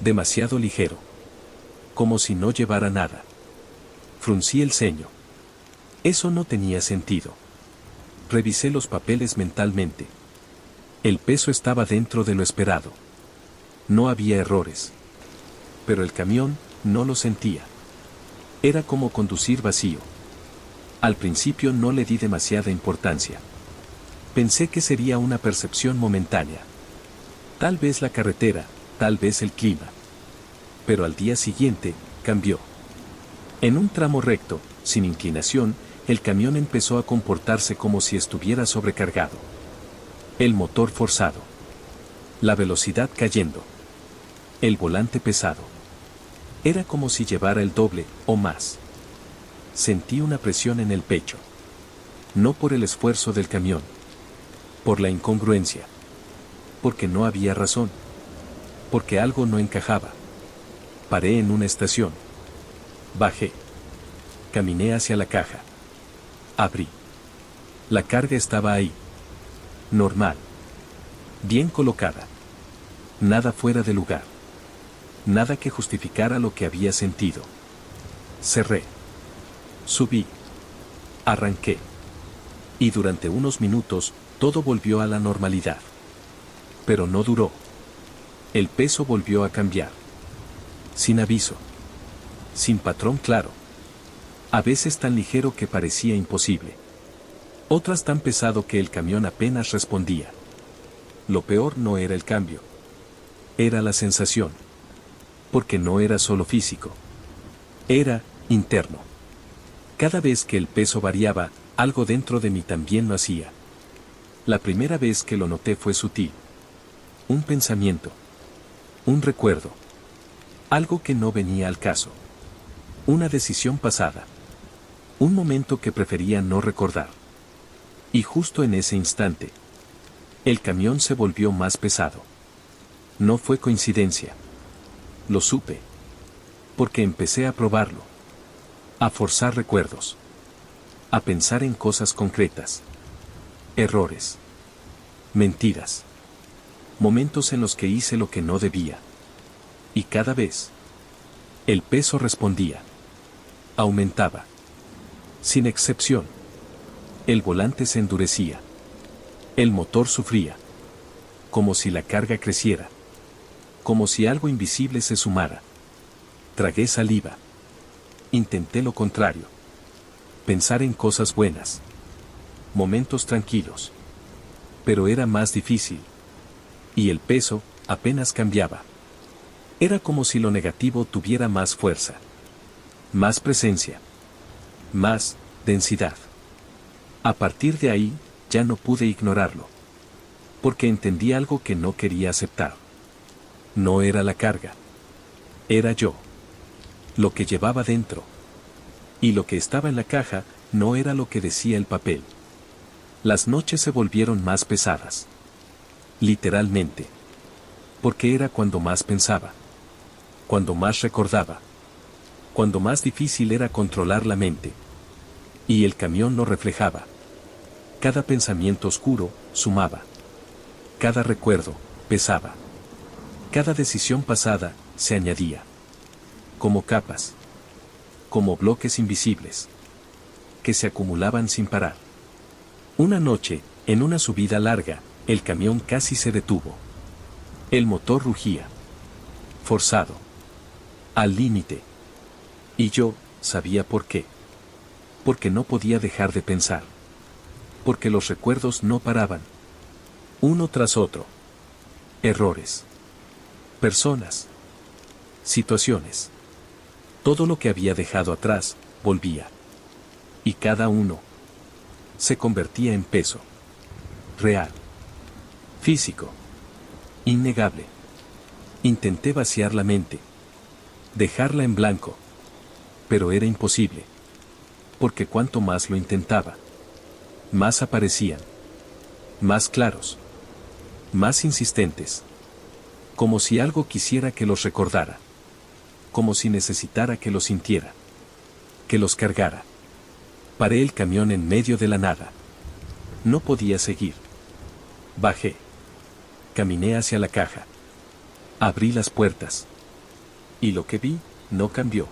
Demasiado ligero. Como si no llevara nada. Fruncí el ceño. Eso no tenía sentido. Revisé los papeles mentalmente. El peso estaba dentro de lo esperado. No había errores. Pero el camión no lo sentía. Era como conducir vacío. Al principio no le di demasiada importancia. Pensé que sería una percepción momentánea. Tal vez la carretera, tal vez el clima. Pero al día siguiente, cambió. En un tramo recto, sin inclinación, el camión empezó a comportarse como si estuviera sobrecargado. El motor forzado. La velocidad cayendo. El volante pesado. Era como si llevara el doble, o más. Sentí una presión en el pecho. No por el esfuerzo del camión. Por la incongruencia. Porque no había razón. Porque algo no encajaba. Paré en una estación. Bajé. Caminé hacia la caja. Abrí. La carga estaba ahí. Normal. Bien colocada. Nada fuera de lugar. Nada que justificara lo que había sentido. Cerré. Subí. Arranqué. Y durante unos minutos, todo volvió a la normalidad. Pero no duró. El peso volvió a cambiar. Sin aviso. Sin patrón claro. A veces tan ligero que parecía imposible. Otras tan pesado que el camión apenas respondía. Lo peor no era el cambio. Era la sensación. Porque no era solo físico. Era interno. Cada vez que el peso variaba, algo dentro de mí también lo hacía. La primera vez que lo noté fue sutil. Un pensamiento. Un recuerdo. Algo que no venía al caso. Una decisión pasada. Un momento que prefería no recordar. Y justo en ese instante, el camión se volvió más pesado. No fue coincidencia. Lo supe. Porque empecé a probarlo. A forzar recuerdos. A pensar en cosas concretas. Errores. Mentiras. Momentos en los que hice lo que no debía. Y cada vez, el peso respondía. Aumentaba. Sin excepción. El volante se endurecía. El motor sufría. Como si la carga creciera. Como si algo invisible se sumara. Tragué saliva. Intenté lo contrario. Pensar en cosas buenas. Momentos tranquilos. Pero era más difícil. Y el peso apenas cambiaba. Era como si lo negativo tuviera más fuerza. Más presencia. Más densidad. A partir de ahí, ya no pude ignorarlo. Porque entendí algo que no quería aceptar. No era la carga. Era yo. Lo que llevaba dentro. Y lo que estaba en la caja, no era lo que decía el papel. Las noches se volvieron más pesadas. Literalmente. Porque era cuando más pensaba. Cuando más recordaba. Cuando más difícil era controlar la mente. Y el camión lo reflejaba. Cada pensamiento oscuro sumaba. Cada recuerdo pesaba. Cada decisión pasada se añadía. Como capas. Como bloques invisibles. Que se acumulaban sin parar. Una noche, en una subida larga, el camión casi se detuvo. El motor rugía. Forzado. Al límite. Y yo sabía por qué. Porque no podía dejar de pensar. Porque los recuerdos no paraban. Uno tras otro. Errores. Personas. Situaciones. Todo lo que había dejado atrás, volvía. Y cada uno se convertía en peso. Real. Físico. Innegable. Intenté vaciar la mente. Dejarla en blanco. Pero era imposible. Porque cuanto más lo intentaba, más aparecían. Más claros. Más insistentes. Como si algo quisiera que los recordara. Como si necesitara que los sintiera. Que los cargara. Paré el camión en medio de la nada. No podía seguir. Bajé. Caminé hacia la caja. Abrí las puertas. Y lo que vi, no cambió.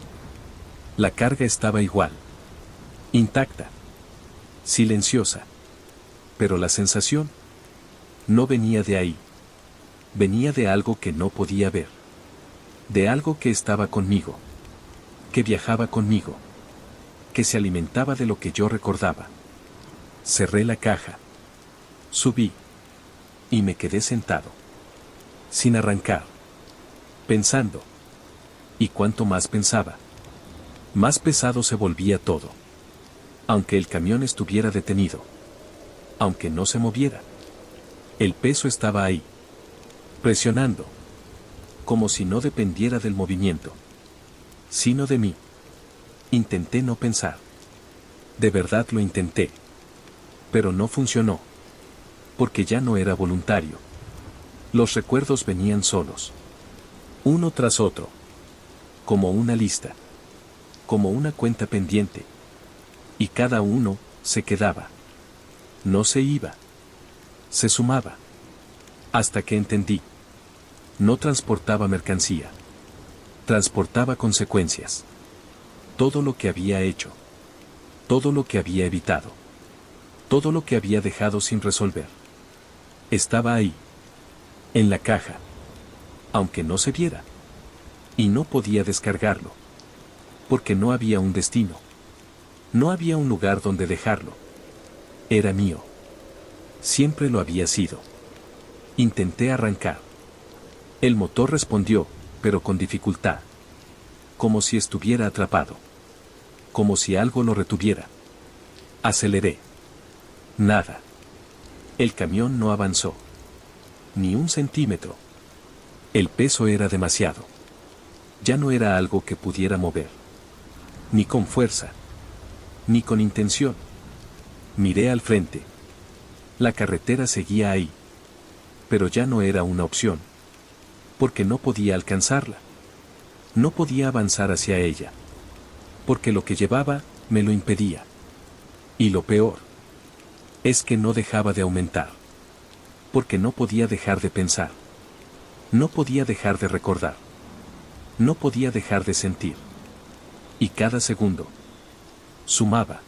La carga estaba igual. Intacta. Silenciosa. Pero la sensación no venía de ahí. Venía de algo que no podía ver. De algo que estaba conmigo. Que viajaba conmigo. Que se alimentaba de lo que yo recordaba. Cerré la caja. Subí. Y me quedé sentado. Sin arrancar. Pensando. Y cuanto más pensaba, más pesado se volvía todo. Aunque el camión estuviera detenido. Aunque no se moviera. El peso estaba ahí. Presionando. Como si no dependiera del movimiento. Sino de mí. Intenté no pensar. De verdad lo intenté. Pero no funcionó. Porque ya no era voluntario. Los recuerdos venían solos. Uno tras otro. Como una lista. Como una cuenta pendiente. Y cada uno se quedaba. No se iba. Se sumaba. Hasta que entendí. No transportaba mercancía. Transportaba consecuencias. Todo lo que había hecho. Todo lo que había evitado. Todo lo que había dejado sin resolver. Estaba ahí. En la caja. Aunque no se viera. Y no podía descargarlo. Porque no había un destino. No había un lugar donde dejarlo. Era mío. Siempre lo había sido. Intenté arrancar. El motor respondió, pero con dificultad. Como si estuviera atrapado. Como si algo lo retuviera. Aceleré. Nada. El camión no avanzó. Ni un centímetro. El peso era demasiado. Ya no era algo que pudiera mover. Ni con fuerza. Ni con intención. Miré al frente. La carretera seguía ahí. Pero ya no era una opción. Porque no podía alcanzarla. No podía avanzar hacia ella. Porque lo que llevaba, me lo impedía. Y lo peor. Es que no dejaba de aumentar. Porque no podía dejar de pensar. No podía dejar de recordar. No podía dejar de sentir. Y cada segundo sumaba.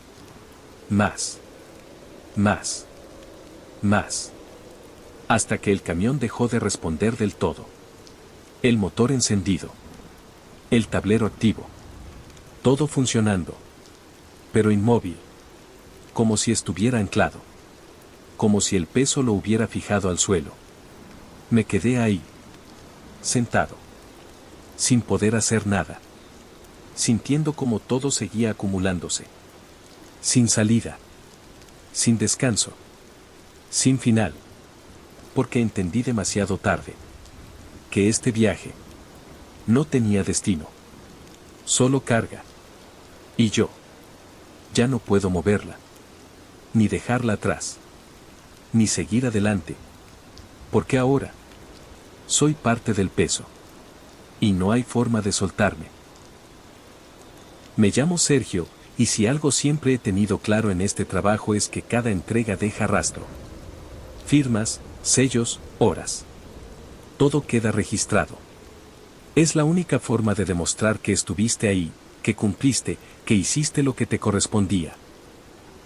Más. Más. Más. Hasta que el camión dejó de responder del todo. El motor encendido. El tablero activo. Todo funcionando. Pero inmóvil. Como si estuviera anclado. Como si el peso lo hubiera fijado al suelo. Me quedé ahí. Sentado. Sin poder hacer nada. Sintiendo como todo seguía acumulándose. Sin salida. Sin descanso. Sin final. Porque entendí demasiado tarde. Que este viaje no tenía destino. Solo carga. Y yo ya no puedo moverla. Ni dejarla atrás. Ni seguir adelante. Porque ahora soy parte del peso. Y no hay forma de soltarme. Me llamo Sergio, y si algo siempre he tenido claro en este trabajo es que cada entrega deja rastro. Firmas, sellos, horas. Todo queda registrado. Es la única forma de demostrar que estuviste ahí, que cumpliste, que hiciste lo que te correspondía.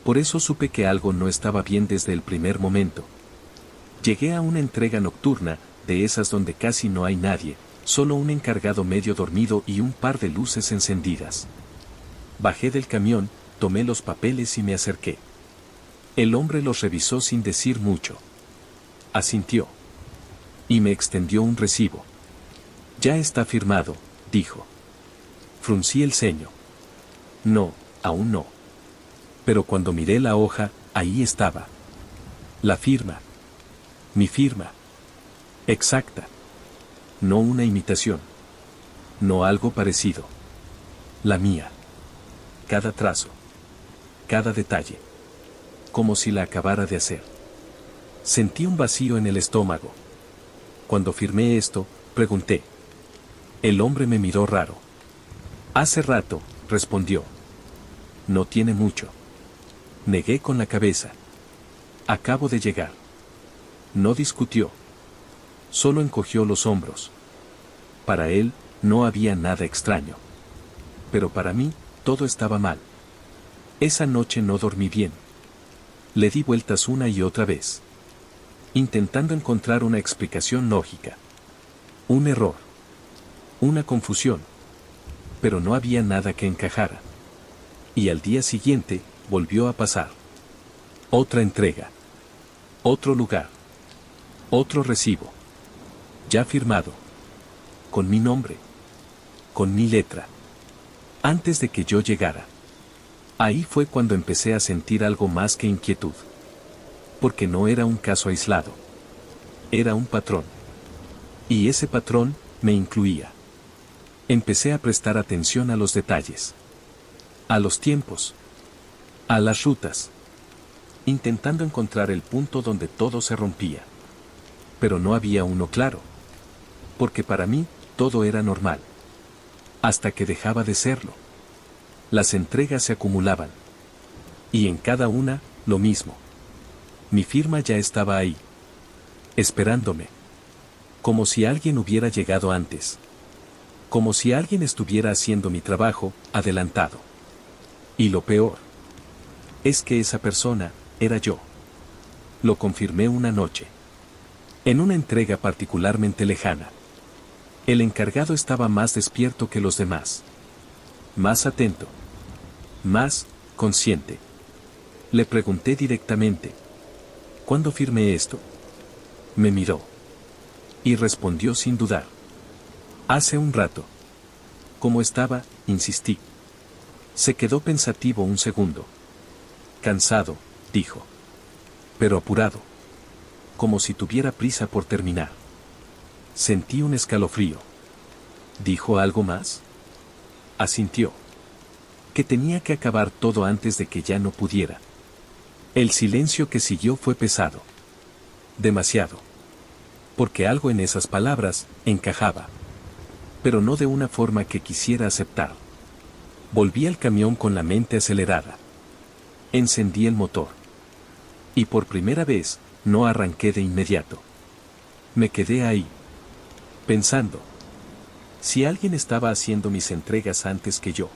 Por eso supe que algo no estaba bien desde el primer momento. Llegué a una entrega nocturna, de esas donde casi no hay nadie, solo un encargado medio dormido y un par de luces encendidas. Bajé del camión, tomé los papeles y me acerqué. El hombre los revisó sin decir mucho. Asintió. Y me extendió un recibo. Ya está firmado, dijo. Fruncí el ceño. No, aún no. Pero cuando miré la hoja, ahí estaba. La firma. Mi firma. Exacta. No una imitación. No algo parecido. La mía. Cada trazo. Cada detalle. Como si la acabara de hacer. Sentí un vacío en el estómago. Cuando firmé esto, pregunté. El hombre me miró raro. Hace rato, respondió. No tiene mucho. Negué con la cabeza. Acabo de llegar. No discutió. Solo encogió los hombros. Para él, no había nada extraño. Pero para mí, todo estaba mal. Esa noche no dormí bien. Le di vueltas una y otra vez. Intentando encontrar una explicación lógica. Un error. Una confusión. Pero no había nada que encajara. Y al día siguiente, volvió a pasar. Otra entrega. Otro lugar. Otro recibo. Ya firmado. Con mi nombre. Con mi letra. Antes de que yo llegara. Ahí fue cuando empecé a sentir algo más que inquietud. Porque no era un caso aislado. Era un patrón. Y ese patrón me incluía. Empecé a prestar atención a los detalles. A los tiempos. A las rutas. Intentando encontrar el punto donde todo se rompía. Pero no había uno claro. Porque para mí, todo era normal. Hasta que dejaba de serlo. Las entregas se acumulaban. Y en cada una, lo mismo. Mi firma ya estaba ahí. Esperándome. Como si alguien hubiera llegado antes. Como si alguien estuviera haciendo mi trabajo, adelantado. Y lo peor. Es que esa persona, era yo. Lo confirmé una noche. En una entrega particularmente lejana. El encargado estaba más despierto que los demás. Más atento. Más consciente. Le pregunté directamente. ¿Cuándo firmé esto? Me miró. Y respondió sin dudar. Hace un rato. Como estaba, insistí. Se quedó pensativo un segundo. Cansado, dijo. Pero apurado. Como si tuviera prisa por terminar. Sentí un escalofrío. ¿Dijo algo más? Asintió. Que tenía que acabar todo antes de que ya no pudiera. El silencio que siguió fue pesado. Demasiado. Porque algo en esas palabras encajaba. Pero no de una forma que quisiera aceptar. Volví al camión con la mente acelerada. Encendí el motor. Y por primera vez, no arranqué de inmediato. Me quedé ahí. Pensando. Si alguien estaba haciendo mis entregas antes que yo.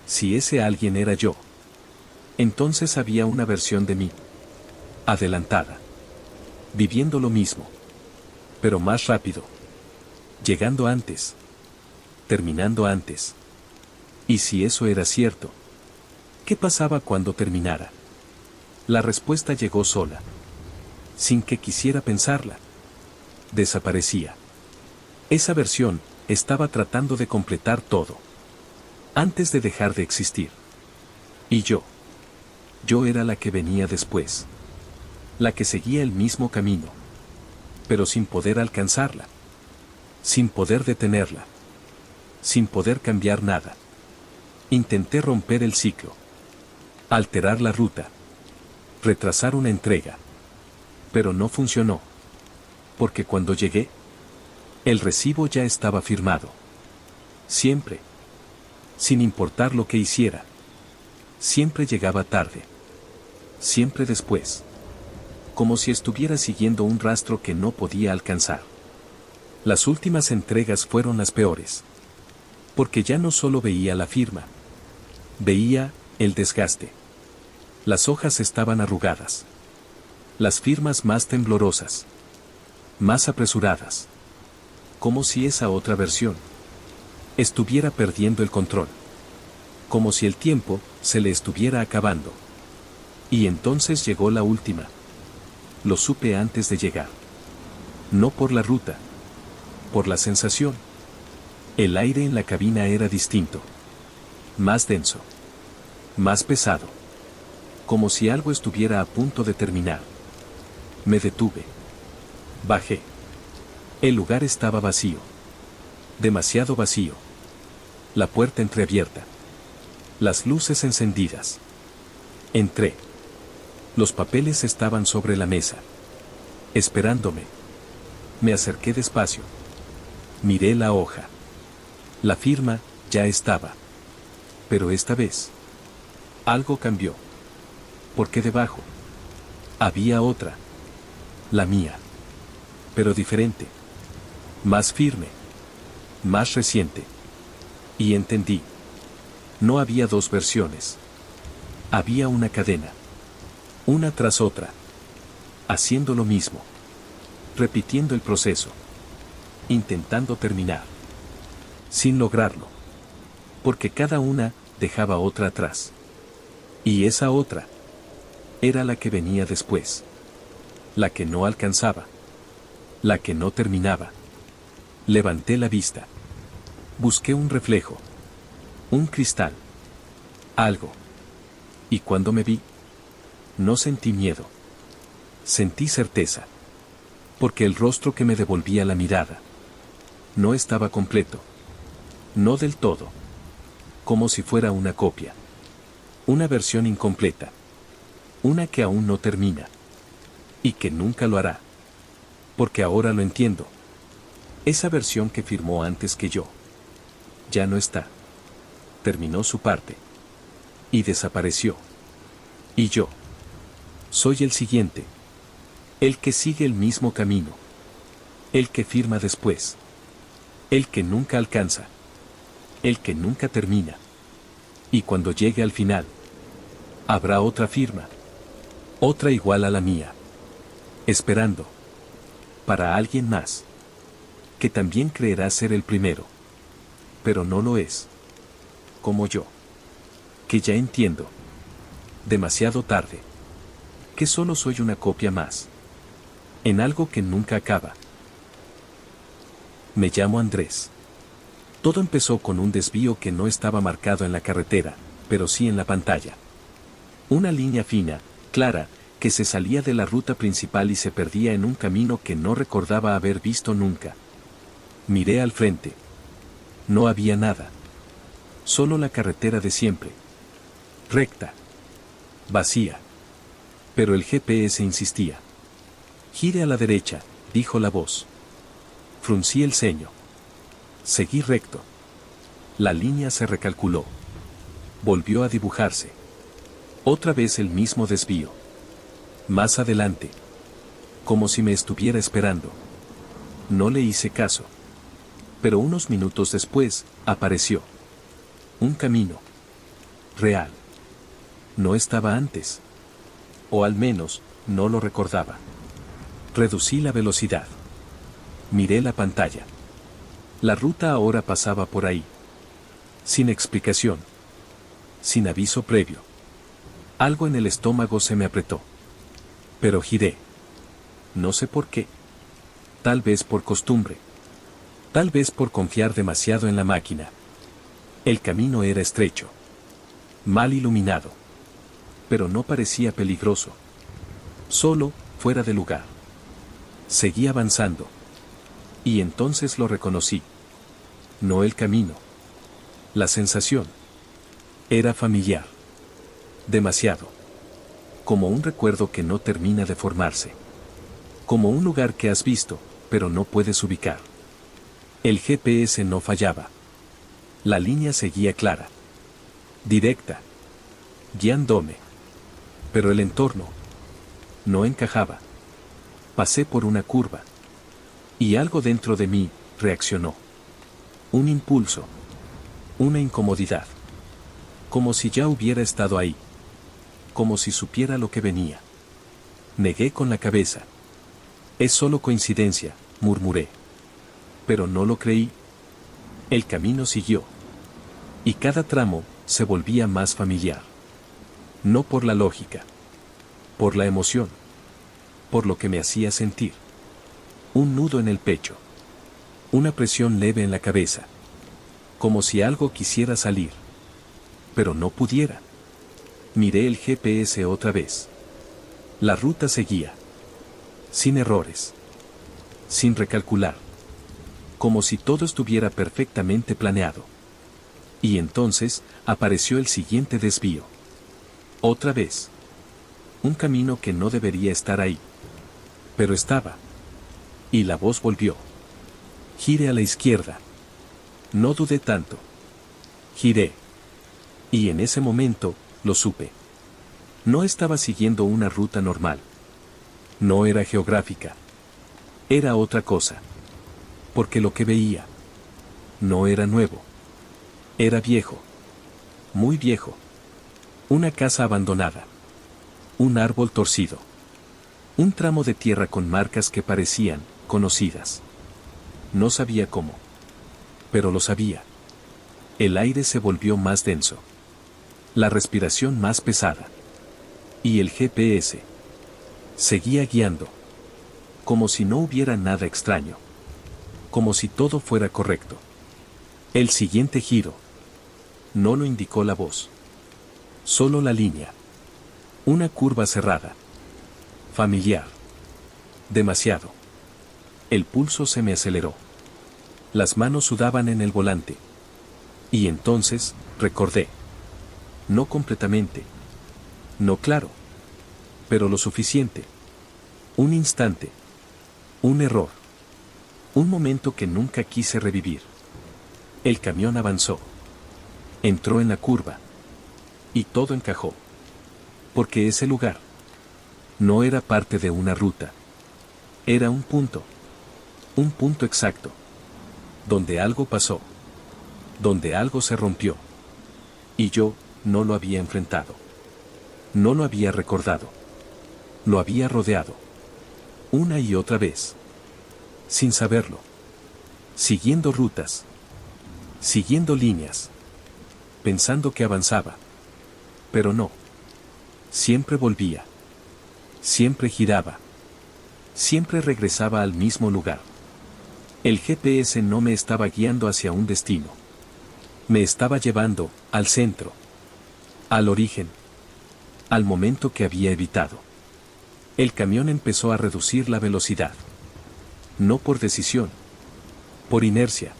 Si ese alguien era yo. Entonces había una versión de mí. Adelantada. Viviendo lo mismo. Pero más rápido. Llegando antes. Terminando antes. ¿Y si eso era cierto? ¿Qué pasaba cuando terminara? La respuesta llegó sola. Sin que quisiera pensarla. Desaparecía. Esa versión estaba tratando de completar todo. Antes de dejar de existir. Y yo era la que venía después. La que seguía el mismo camino. Pero sin poder alcanzarla. Sin poder detenerla. Sin poder cambiar nada. Intenté romper el ciclo. Alterar la ruta. Retrasar una entrega. Pero no funcionó. Porque cuando llegué, el recibo ya estaba firmado. Siempre. Sin importar lo que hiciera. Siempre llegaba tarde. Siempre después. Como si estuviera siguiendo un rastro que no podía alcanzar. Las últimas entregas fueron las peores. Porque ya no solo veía la firma. Veía el desgaste. Las hojas estaban arrugadas. Las firmas más temblorosas. Más apresuradas. Como si esa otra versión estuviera perdiendo el control. Como si el tiempo se le estuviera acabando. Y entonces llegó la última. Lo supe antes de llegar. No por la ruta. Por la sensación. El aire en la cabina era distinto. Más denso. Más pesado. Como si algo estuviera a punto de terminar. Me detuve. Bajé. El lugar estaba vacío. Demasiado vacío. La puerta entreabierta. Las luces encendidas. Entré. Los papeles estaban sobre la mesa. Esperándome. Me acerqué despacio. Miré la hoja. La firma ya estaba. Pero esta vez algo cambió. Porque debajo había otra. La mía. Pero diferente. Más firme. Más reciente. Y entendí. No había dos versiones. Había una cadena. Una tras otra. Haciendo lo mismo. Repitiendo el proceso. Intentando terminar. Sin lograrlo. Porque cada una dejaba otra atrás. Y esa otra era la que venía después. La que no alcanzaba. La que no terminaba. Levanté la vista. Busqué un reflejo. Un cristal. Algo. Y cuando me vi, no sentí miedo. Sentí certeza. Porque el rostro que me devolvía la mirada no estaba completo. No del todo. Como si fuera una copia. Una versión incompleta. Una que aún no termina. Y que nunca lo hará. Porque ahora lo entiendo. Esa versión que firmó antes que yo. Ya no está. Terminó su parte. Y desapareció. Y yo. Soy el siguiente. El que sigue el mismo camino. El que firma después. El que nunca alcanza. El que nunca termina. Y cuando llegue al final, habrá otra firma. Otra igual a la mía. Esperando. Para alguien más. Que también creerá ser el primero. Pero no lo es. Como yo. Que ya entiendo. Demasiado tarde. Que solo soy una copia más. En algo que nunca acaba. Me llamo Andrés. Todo empezó con un desvío que no estaba marcado en la carretera, pero sí en la pantalla. Una línea fina, clara, que se salía de la ruta principal y se perdía en un camino que no recordaba haber visto nunca. Miré al frente. No había nada. Solo la carretera de siempre. Recta. Vacía. Pero el GPS insistía. Gire a la derecha, dijo la voz. Fruncí el ceño. Seguí recto. La línea se recalculó. Volvió a dibujarse. Otra vez el mismo desvío. Más adelante. Como si me estuviera esperando. No le hice caso. Pero unos minutos después, apareció. Un camino. Real. No estaba antes. O al menos, no lo recordaba. Reducí la velocidad. Miré la pantalla. La ruta ahora pasaba por ahí. Sin explicación. Sin aviso previo. Algo en el estómago se me apretó. Pero giré. No sé por qué. Tal vez por costumbre. Tal vez por confiar demasiado en la máquina. El camino era estrecho. Mal iluminado. Pero no parecía peligroso. Solo, fuera de lugar. Seguí avanzando. Y entonces lo reconocí. No el camino. La sensación. Era familiar. Demasiado. Como un recuerdo que no termina de formarse. Como un lugar que has visto, pero no puedes ubicar. El GPS no fallaba. La línea seguía clara. Directa. Guiándome. Pero el entorno. No encajaba. Pasé por una curva. Y algo dentro de mí reaccionó. Un impulso. Una incomodidad. Como si ya hubiera estado ahí. Como si supiera lo que venía. Negué con la cabeza. Es solo coincidencia, murmuré. Pero no lo creí. El camino siguió. Y cada tramo se volvía más familiar. No por la lógica. Por la emoción. Por lo que me hacía sentir. Un nudo en el pecho. Una presión leve en la cabeza. Como si algo quisiera salir. Pero no pudiera. Miré el GPS otra vez. La ruta seguía. Sin errores. Sin recalcular. Como si todo estuviera perfectamente planeado. Y entonces, apareció el siguiente desvío. Otra vez. Un camino que no debería estar ahí. Pero estaba. Y la voz volvió. Gire a la izquierda. No dudé tanto. Giré. Y en ese momento, lo supe. No estaba siguiendo una ruta normal. No era geográfica. Era otra cosa. Porque lo que veía no era nuevo. Era viejo. Muy viejo. Una casa abandonada. Un árbol torcido. Un tramo de tierra con marcas que parecían conocidas. No sabía cómo. Pero lo sabía. El aire se volvió más denso. La respiración más pesada. Y el GPS seguía guiando. Como si no hubiera nada extraño. Como si todo fuera correcto. El siguiente giro. No lo indicó la voz. Solo la línea. Una curva cerrada. Familiar. Demasiado. El pulso se me aceleró. Las manos sudaban en el volante. Y entonces, recordé. No completamente. No claro. Pero lo suficiente. Un instante. Un error. Un momento que nunca quise revivir. El camión avanzó. Entró en la curva. Y todo encajó. Porque ese lugar no era parte de una ruta. Era un punto. Un punto exacto. Donde algo pasó. Donde algo se rompió. Y yo no lo había enfrentado. No lo había recordado. Lo había rodeado. Una y otra vez. Sin saberlo. Siguiendo rutas. Siguiendo líneas. Pensando que avanzaba. Pero no. Siempre volvía. Siempre giraba. Siempre regresaba al mismo lugar. El GPS no me estaba guiando hacia un destino. Me estaba llevando al centro. Al origen. Al momento que había evitado. El camión empezó a reducir la velocidad. No por decisión. Por inercia.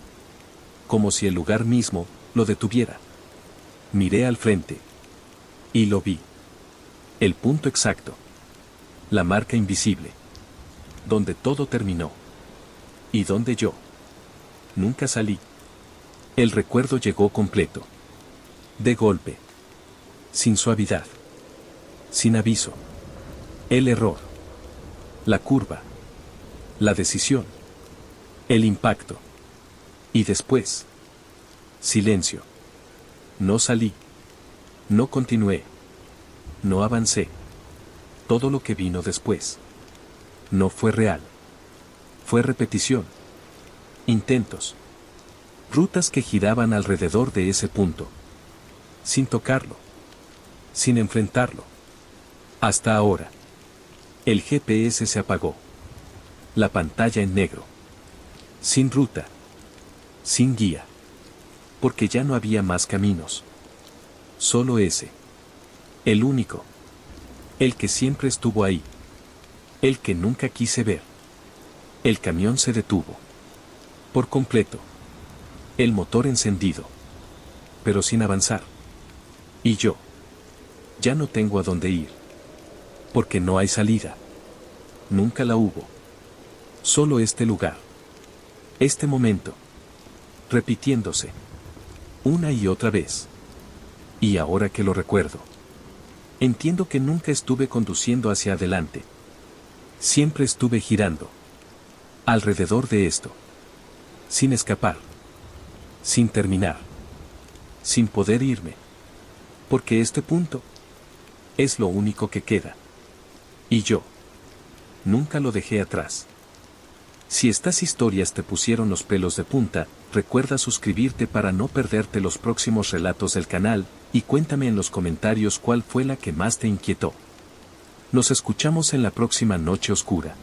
Como si el lugar mismo lo detuviera. Miré al frente. Y lo vi. El punto exacto. La marca invisible. Donde todo terminó. Y donde yo nunca salí. El recuerdo llegó completo. De golpe. Sin suavidad. Sin aviso. El error. La curva. La decisión. El impacto. Y después. Silencio. No salí. No continué. No avancé. Todo lo que vino después no fue real. Fue repetición. Intentos. Rutas que giraban alrededor de ese punto. Sin tocarlo. Sin enfrentarlo. Hasta ahora. El GPS se apagó. La pantalla en negro. Sin ruta. Sin guía. Porque ya no había más caminos. Solo ese. El único. El que siempre estuvo ahí. El que nunca quise ver. El camión se detuvo. Por completo. El motor encendido. Pero sin avanzar. Y yo. Ya no tengo a dónde ir. Porque no hay salida. Nunca la hubo. Solo este lugar. Este momento. Repitiéndose. Una y otra vez. Y ahora que lo recuerdo. Entiendo que nunca estuve conduciendo hacia adelante. Siempre estuve girando. Alrededor de esto. Sin escapar. Sin terminar. Sin poder irme. Porque este punto. Es lo único que queda. Y yo. Nunca lo dejé atrás. Si estas historias te pusieron los pelos de punta, recuerda suscribirte para no perderte los próximos relatos del canal, y cuéntame en los comentarios cuál fue la que más te inquietó. Nos escuchamos en la próxima noche oscura.